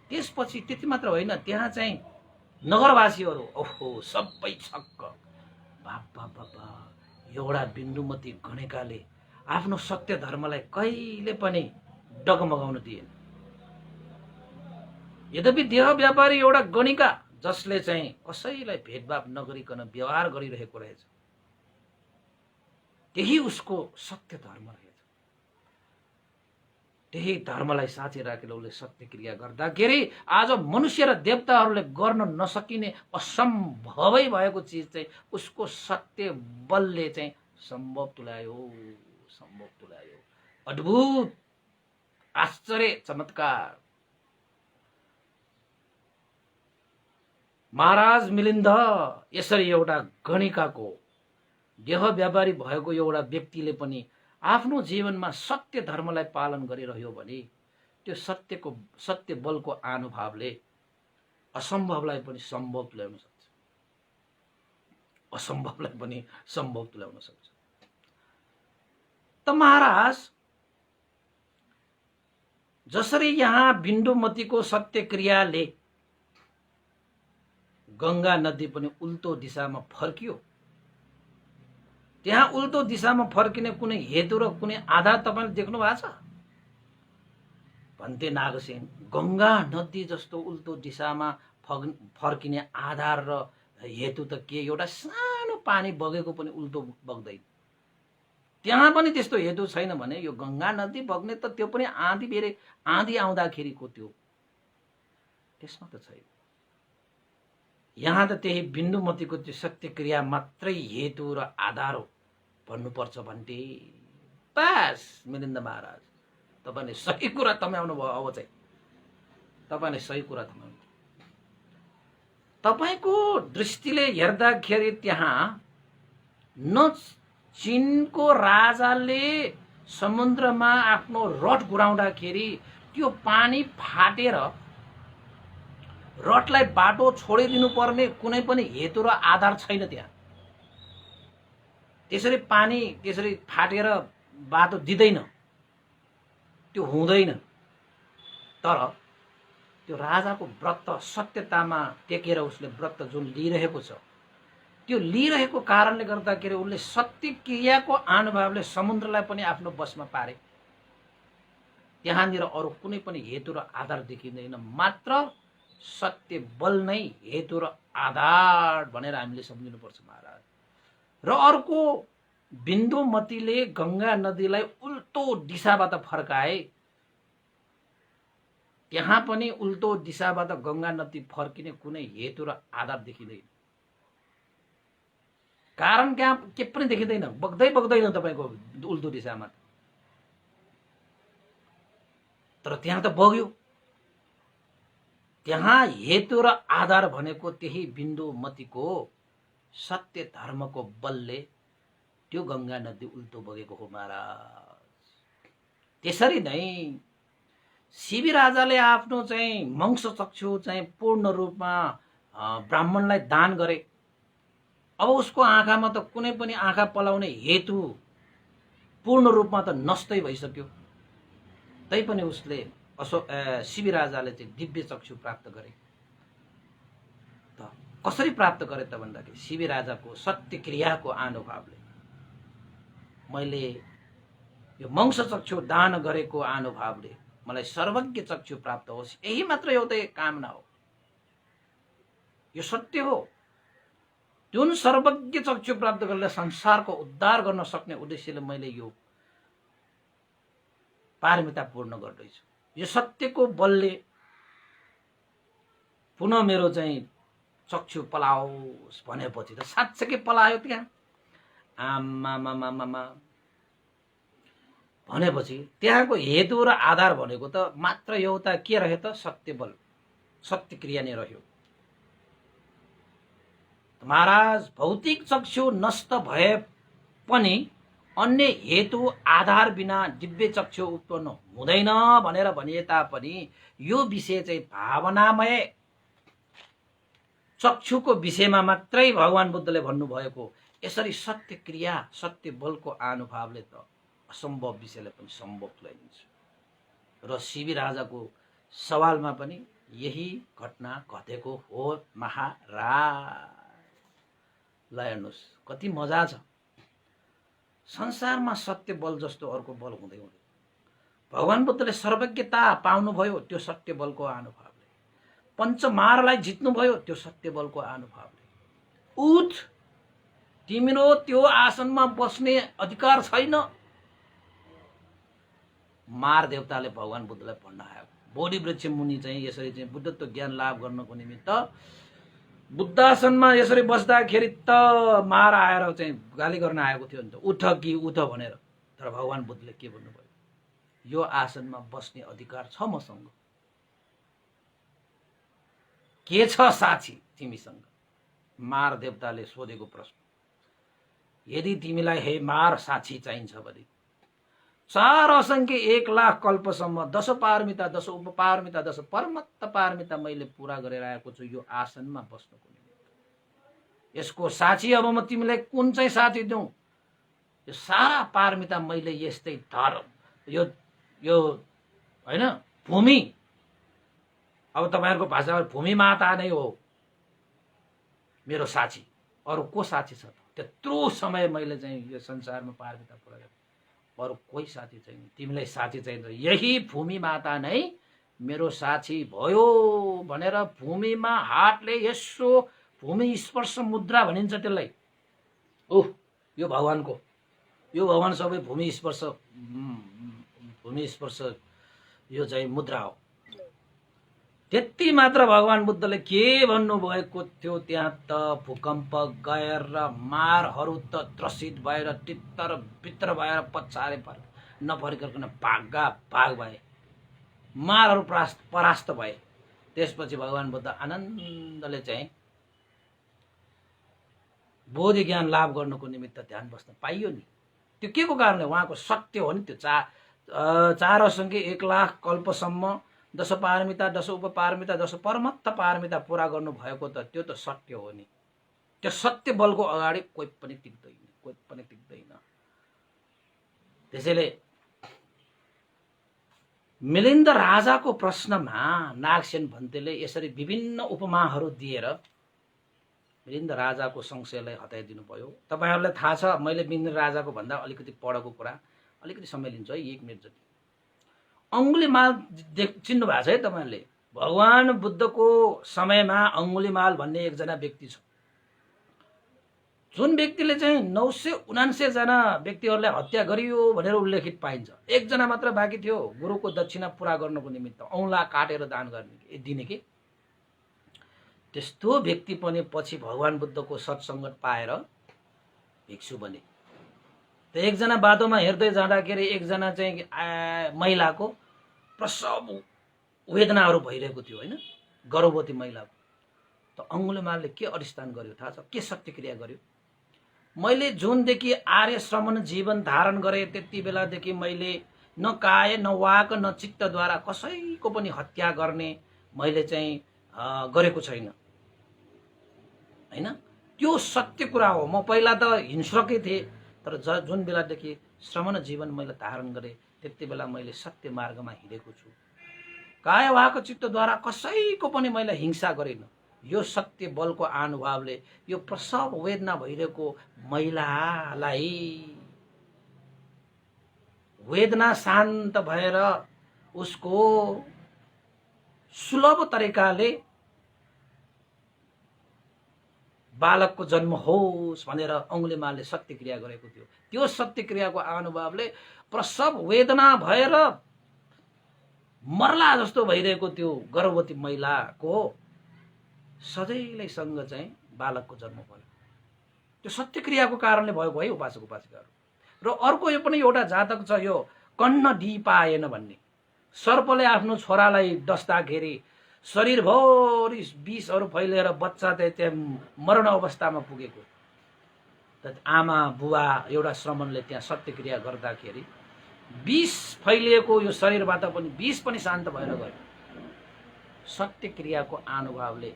त्यसपछि त्यति मात्र होइन, त्यहाँ चाहिँ नगरवासीहरू ओहो सबै छक्क। बाप बाप बाबा, एउटा बिन्दुमती गणेकाले आफ्नो सत्य धर्मलाई कहिले पनि डगमगाउन दिएन। यद्यपि देह व्यापारी एउटा गणिका जसले चाहिँ कसैलाई भेदभाव नगरिकन व्यवहार गरिरहेको रहेछ, त्यही उसको सत्य धर्म रहेछ। त्यही धर्मलाई साँची राखेर उसले सत्य क्रिया गर्दाखेरि आज मनुष्य र देवताहरूले गर्न नसकिने असम्भवै भएको चिज चाहिँ उसको सत्य बलले चाहिँ सम्भव तुल्यायो। सम्भव तुल्यायो। अद्भुत, आश्चर्य, चमत्कार। महाराज मिलिन्द यसरी एउटा गणिकाको, देह व्यापारी भएको एउटा व्यक्तिले पनि आफ्नो जीवनमा सत्य धर्मलाई पालन गरिरह्यो भने त्यो सत्य बलको अनुभवले असम्भवलाई पनि सम्भव तुल्याउन सक्छ। असम्भवलाई पनि सम्भव तुल्याउन सक्छ। त महाराज जसरी यहाँ बिन्दुमतीको सत्य क्रियाले गंगा नदी पनि उल्टो दिशामा फर्कियो, त्यहाँ उल्टो दिशामा फर्किने कुनै हेतु र कुनै आधार तपाईले देख्नु भएको छ? भन्ते नागसेन, गंगा नदी जस्तो उल्टो दिशामा फर्किने आधार र हेतु त के? एउटा सानो पानी बगेको पनि उल्टो बग्दैन। त्यहाँ पनि त्यस्तो हेतु छैन भने यो गंगा नदी बग्ने त त्यो पनि आँधी आउँदाखेरिको त्यो, त्यसमा त छैन। यहाँ त त्यही बिन्दुमतीको त्यो सत्य क्रिया मात्रै हेतु र आधार हो भन्नुपर्छ भन्थे। बस मिलिन्द महाराज, तपाईले सही कुरा थम्याउनु भयो। अब चाहिँ तपाईले सही कुरा थम्याउनु। तपाईको दृष्टिले हेर्दाखेरि त्यहाँ न चीनको राजाले समुद्रमा आफ्नो रट गुराउँदाखेरि त्यो पानी फाटेर रटलाई बाटो छोडिदिनु पर्ने कुनै पनि हेतु र आधार छैन त्यहाँ। त्यसरी पानी त्यसरी फाटेर बाटो दिदैन, त्यो हुँदैन। तर त्यो राजाको व्रत सत्यतामा टेकेर उसले व्रत जुन लिइरहेको छ, त्यो लिइरहेको कारणले गर्दाखेरि उसले सत्य क्रियाको अनुभवले समुद्रलाई पनि आफ्नो बसमा पारे। त्यहाँनिर अरू कुनै पनि हेतु र आधार देखिँदैन, मात्र सत्य बल नै हेतु र आधार भनेर हामीले सम्झिनुपर्छ महाराज। र अर्को, बिन्दुमतीले गंगा नदीलाई उल्टो दिशाबाट फर्काए, त्यहाँ पनि उल्टो दिशाबाट गंगा नदी फर्किने कुनै हेतु र आधार देखिँदैन। कारण क्या के पनि देखिँदैन, बग्दैन तपाईको उल्टो दिशामा। तर त्यहाँ त बग्यो। त्यहाँ हेतु र आधार भनेको त्यही बिन्दुमतीको सत्य धर्मको बलले त्यो गंगा नदी उल्टो बगेको हो महाराज। त्यसरी नै शिवी राजाले आफ्नो चाहिँ मंश चक्षु चाहिँ पूर्ण रूपमा ब्राह्मणलाई दान गरे। अब उसको आँखामा त कुनै पनि आँखा पलाउने हेतु पूर्ण रूपमा त नष्टै भइसक्यो। तैपनि उसले शिवी राजाले चाहिँ दिव्य चक्षु प्राप्त गरे। त कसरी प्राप्त गरे त भन्दाखेरि शिवी राजाको सत्य क्रियाको अनुभवले। मैले यो मंश चक्षु दान गरेको अनुभवले मलाई सर्वज्ञ चक्षु प्राप्त होस्, यही मात्र एउटै कामना हो। यो सत्य हो। जुन सर्वज्ञ चक्षु प्राप्त गरेर संसारको उद्धार गर्न सक्ने उद्देश्यले मैले यो पारमिता पूर्ण गर्दैछु। यो सत्यको बलले पुनः मेरो चाहिँ चक्षु पलाओस् भनेपछि त साँच्चै पलायो। त्यहाँ आमा भनेपछि त्यहाँको हेतु र आधार भनेको त मात्र एउटा के रह्यो त? सत्य बल, सत्य क्रिया नै रह्यो। महाराज भौतिक चक्षु नष्ट भए पनि अन्य हेतु आधार बिना दिव्य चक्षु उत्पन्न हुँदैन भनेर भनिए तापनि यो विषय चाहिँ भावनामय चक्षुको विषयमा मात्रै भगवान बुद्धले भन्नुभएको। यसरी सत्य क्रिया सत्य बलको अनुभवले त असम्भव विषयलाई पनि सम्भव तुल्याइदिन्छ। र शिवी राजाको सवालमा पनि यही घटना घटेको हो महाराज। ल हेर्नुहोस् कति मजा छ। संसारमा सत्य बल जस्तो अर्को बल हुँदै हुँदैन। भगवान बुद्धले सर्वज्ञता पाउनुभयो त्यो सत्य बलको अनुभवले। पञ्चमारलाई जित्नुभयो त्यो सत्य बलको अनुभवले। उठ, तिम्रो त्यो आसनमा बस्ने अधिकार छैन। मार देवताले भगवान बुद्धलाई भन्न आयो। बोधि वृक्ष मुनि चाहिँ यसरी चाहिँ बुद्धत्व ज्ञान लाभ गर्नको निमित्त बुद्धासनमा यसरी बस्दाखेरि त मार आएर चाहिँ गाली गर्न आएको थियो नि त, उठ कि उठ भनेर। तर भगवान बुद्धले के भन्नुभयो? यो आसनमा बस्ने अधिकार छ मसँग। के छ साक्षी तिमीसँग? मार देवताले सोधेको प्रश्न। यदि तिमीलाई हे मार साक्षी चाहिन्छ भने 4 असंख्य 1 लाख कल्पसम्म 10 पारमिता 10 उपपारमिता 10 परमत्त पारमिता मैले पूरा गरेर आएको छु यो आसनमा बस्नको निमित्त। यसको साक्षी अब म तिमीलाई कुन चाहिँ साक्षी दिउँ? यो सारा पारमिता मैले यस्तै धर्म यो हैन भूमि, अब तपाईहरुको भाषामा भूमि माता नै हो मेरो साक्षी। अरु को साक्षी छ त? त्यत्रो समय मैले चाहिँ यो संसारमा पारमिता पूरा गरेँ, अरु कोही साथी छैन। तिमीलाई साथी चाहिन्छ, यही भूमि माता नै मेरो साक्षी भयो भनेर भूमिमा हातले यसो भूमि स्पर्श मुद्रा भनिन्छ त्यसलाई। ओह यो भगवान सबै भूमि स्पर्श यो चाहिँ मुद्रा हो। त्यति मात्र भगवान बुद्धले के भन्नुभएको थियो त्यहाँ त भूकम्प गएर र मारहरू त त्रसित भएर तितर बितर भएर पछारे नफर्किकन भाग भए, मारहरू परास्त भए। त्यसपछि भगवान बुद्ध आनन्दले चाहिँ बोधि ज्ञान लाभ गर्नको निमित्त ध्यान बस्न पाइयो नि। त्यो के को कारणले? उहाँको सत्य हो नि त्यो। 4 असंख्य 1 लाख कल्पसम्म 10 पारमिता 10 उपपारमिता 10 परमत्त पारमिता पूरा गर्नु भएको त त्यो त सत्य हो नि। त्यो सत्य बलको अगाडि कोही पनि टिक्दैन। त्यसैले मिलिन्द राजाको प्रश्नमा नागसेन भन्तेले यसरी विभिन्न उपमाहरू दिएर मिलिन्द राजाको संशयलाई हटाइदिनु भयो। तपाईहरुलाई थाहा छ, मैले मिलिन्द राजाको भन्दा अलिकति पढको कुरा अलिकति समय लिन्छु है, 1 मिनेट जति। अंगुलीमाल चिन्नु भएको छ है तपाईहरुले? भगवान बुद्धको समयमा अंगुलीमाल भन्ने एकजना व्यक्ति छ, जुन व्यक्तिले चाहिँ 979 जना व्यक्तिहरूलाई हत्या गरियो भनेर उल्लेखित पाइन्छ। एकजना मात्र बाँकी थियो गुरुको दक्षिणा पूरा गर्नको निमित्त औंला काटेर दान दिने के। त्यस्तो व्यक्ति पनि पछि भगवान बुद्धको सत्संगत पाएर भिक्षु बने। त एकजना बाटोमा हेर्दै जाँदाखेरि एकजना चाहिँ महिलाको प्रसव वेदनाहरू भइरहेको थियो हैन, गर्भवती महिलाको। त अंगुलीमालले के अधिष्ठान गर्यो थाहा छ? के सत्य क्रिया गर्यो? मैले जुनदेखि आर्य श्रमण जीवन धारण गरे त्यति बेलादेखि मैले न काय न वाक न चित्तद्वारा कसैको पनि हत्या गर्ने मैले चाहिँ गरेको छैन हैन। त्यो सत्य कुरा हो। म पहिला त हिंस्रकै थिएँ, तर जुन बेलादेखि श्रमण जीवन मैले धारण गरे त्यति बेला मैले सत्य मार्गमा हिँडेको छु। काय वाक चित्तद्वारा कसैको पनि मैले हिंसा गरेन। यो सत्य बलको अनुभवले यो प्रसव वेदना भइरहेको महिलालाई वेदना शान्त भएर उसको सुलभ तरिकाले बालकको जन्म होस् भनेर अंगुलीमालले सत्य क्रिया गरेको थियो। त्यो सत्य क्रियाको अनुभवले प्रसव वेदना भएर मर्ला जस्तो भइरहेको त्यो गर्भवती महिलाको सधैँलैसँग चाहिँ बालकको जन्म भयो। त्यो सत्य क्रियाको कारणले भएको है उपासक उपासिकाहरू। र अर्को यो पनि एउटा जातक छ, यो कन्न ढिपाएन भन्ने। सर्पले आफ्नो छोरालाई डस्दाखेरि शरीरभरि विषहरू फैलिएर बच्चा त्यहाँ मरण अवस्थामा पुगेको। आमा बुवा एउटा श्रमणले त्यहाँ सत्यक्रिया गर्दाखेरि विष फैलिएको यो शरीरबाट पनि विष पनि शान्त भएर गयो। सत्यक्रियाको अनुभवले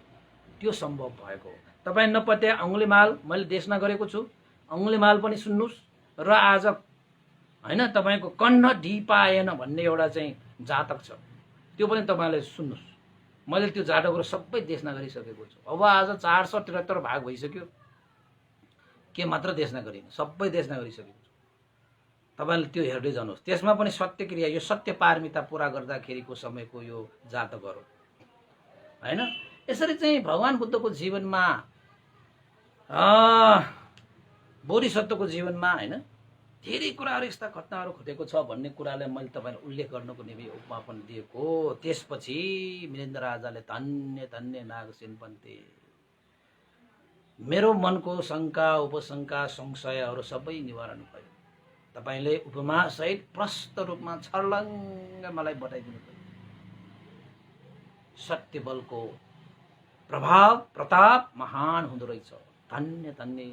त्यो सम्भव भएको हो। तपाईँ नपत्या अङ्गुलीमाल मैले देशना गरेको छु, अङ्गुलीमाल पनि सुन्नुहोस्। र आज होइन तपाईँको कन्न ढिपाएन भन्ने एउटा चाहिँ जातक छ, त्यो पनि तपाईँले सुन्नुहोस्। मैले त्यो जातकहरू सबै देशना गरिसकेको छु। अब आज 473 भाग भइसक्यो, के मात्र देशना गरिन, सबै देशना गरिसकेको छु। तपाईँले त्यो हेर्दै जानुहोस्। त्यसमा पनि सत्यक्रिया, यो सत्य पारमिता पुरा गर्दाखेरिको समयको यो जातकहरू होइन। यसरी चाहिँ भगवान बुद्धको जीवनमा बोधिसत्वको जीवनमा होइन धेरै कुराहरू यस्ता घटनाहरू घटेको छ भन्ने कुरालाई मैले तपाईँलाई उल्लेख गर्नको निम्ति उपमा पनि दिएको। त्यसपछि मिलिन्द राजाले धन्य धन्य नागसेन पन्ते, मेरो मनको शङ्का उपशङ्का संशयहरू सबै निवारण भयो। तपाईँले उपमा सहित प्रष्ट रूपमा छर्लङ्ग मलाई बताइदिनु भयो। सत्य बलको प्रभाव प्रताप महान हुँदो रहेछ। धन्य धन्य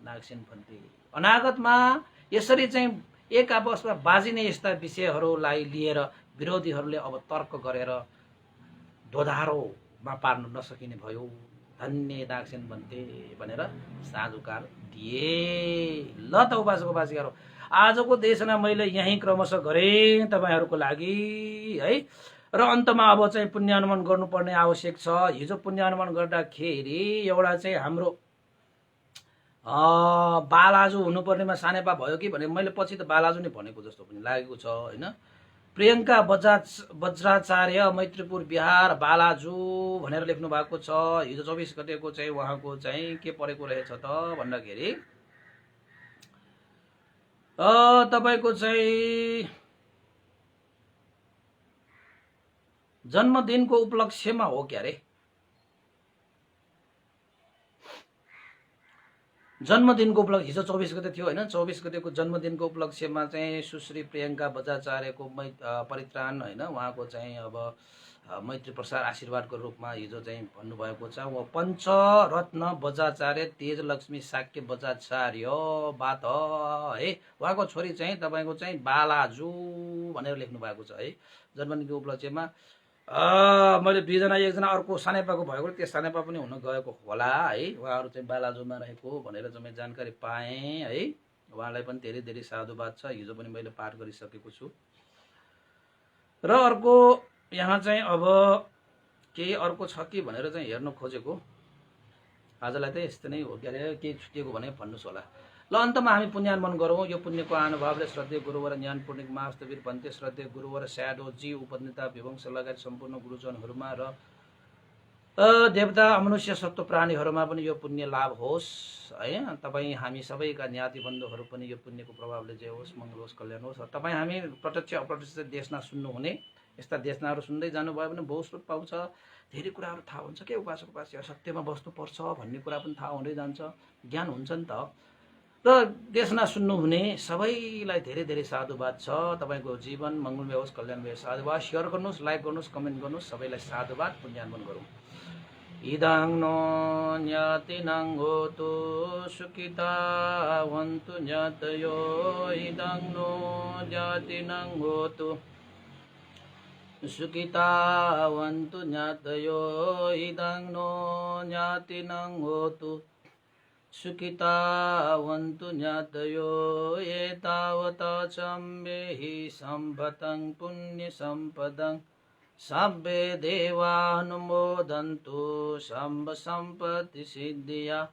नागसेन पन्ते। अनागतमा यसरी चाहिँ एक आपसमा बाजिने यस्ता विषयहरूलाई लिएर विरोधीहरूले अब तर्क गरेर दोधारोमा पार्न नसकिने भयो। धन्य नागसेन पन्ते भनेर साधुकार दिए। ल त उपासकवासीहरू, आजको देशना मैले यहीँ क्रमशः गरेँ तपाईँहरूको लागि है। र अन्तमा अब चाहिँ पुण्यानुमान गर्नुपर्ने आवश्यक छ। हिजो पुण्यानुमान गर्दाखेरि एउटा चाहिँ हाम्रो बालाजु हुनुपर्नेमा सानेपा भयो कि भने मैले पछि त बालाजु नै भनेको जस्तो पनि लागेको छ होइन। प्रियङ्का वज्राचार्य मैत्रीपुर बिहार बालाजु भनेर लेख्नु भएको छ। हिजो 24 गतेको चाहिँ उहाँको चाहिँ के परेको रहेछ त भन्दाखेरि तपाईँको चाहिँ जन्मदिनको उपलक्ष्यमा हो क्या रे, जन्मदिनको उपलक्ष्य हिजो 24 गते थियो होइन। 24 गतेको जन्मदिनको उपलक्ष्यमा चाहिँ सुश्री प्रियङ्का बजाचार्यको परित्राण होइन, उहाँको चाहिँ अब मैत्री प्रसाद आशीर्वादको रूपमा हिजो चाहिँ भन्नुभएको छ। उहाँ पञ्चरत्न बजाचार्य तेजलक्ष्मी शाक्य बजाचार्य बाट है, उहाँको छोरी चाहिँ तपाईँको चाहिँ बालाजु भनेर लेख्नु भएको छ है। जन्मदिनको उपलक्ष्यमा मैले दुईजना एकजना अर्को सानेपाको भएको त्यो सानेपा पनि हुन गएको होला है। उहाँहरू चाहिँ बालाजुमा रहेको भनेर चाहिँ मैले जानकारी पाएँ है। उहाँलाई पनि धेरै धेरै साधुवाद छ। हिजो पनि मैले पाठ गरिसकेको छु। र अर्को यहाँ चाहिँ अब केही अर्को छ कि भनेर चाहिँ हेर्न खोजेको। आजलाई त यस्तो नै हो, के अरे केही छुटिएको भने भन्नुहोस् होला। ल अन्तमा हामी पुण्यानुमान गरौँ। यो पुण्यको अनुभवले श्रद्धेय गुरुवर ज्ञान पूर्णिक महास्तवीर भन्ते श्रद्धेय गुरुवर स्याडोजी उपनेता विवंश लगायत सम्पूर्ण गुरुजनहरूमा र देवता मनुष्य सत्व प्राणीहरूमा पनि यो पुण्य लाभ होस् है। तपाईँ हामी सबैका ज्ञाति बन्धुहरू पनि यो पुण्यको प्रभावले जय होस्, मङ्गल होस्, कल्याण होस्। तपाईँ हामी प्रत्यक्ष अप्रत्यक्ष देशना सुन्नुहुने यस्ता देशनाहरू सुन्दै जानुभयो भने बहुश्रोत पाउँछ, धेरै कुराहरू थाहा हुन्छ के उपासक उपासी सत्यमा बस्नुपर्छ भन्ने कुरा पनि थाहा हुँदै जान्छ, ज्ञान हुन्छ नि त। र देशना सुन्नुहुने सबैलाई धेरै धेरै साधुवाद छ। तपाईँको जीवन मङ्गलमय होस्, कल्याणमय होस्। साधुवाद सेयर गर्नुहोस्, लाइक गर्नुहोस्, कमेन्ट गर्नुहोस्। सबैलाई साधुवाद, पुण्यानुमान गरौँ। इदाङ नो ज्ञातिनाङ होतु सुखिता वन्तु ज्ञातयो। इदाङ नो ज्ञातिनाङ होतु सुखिता वन्तु ज्ञातयो। इदाङ नो ज्ञातिनाङ होतु सुखिता वन्तु ज्ञातयो। एतावता चम्बेहि सम्पतं पुण्य सम्पदं सब्बे देवानुमोदन्तु सम्ब सम्पत्ति सिद्धिया।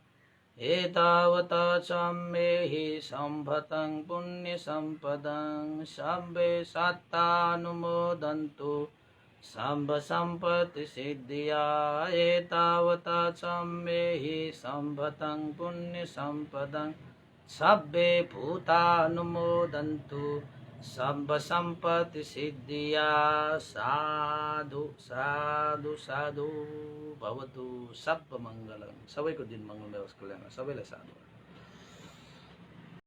एतावता चम्बेहि सम्पतं पुण्य सम्पदं सब्बे सत्तानुमोदन्तु सम्ब सम्पत्ति सिद्धिया। एतावता चम्बेहि सम्पतं पुण्य सम्पदं सब्बे भूतानुमोदन्तु सम्ब सम्पत्ति सिद्धिया। साधु साधु साधु भवतु। सब मङ्गलम। सबैको दिन मङ्गलमय होस्, कल्याण। सबैलाई साधु।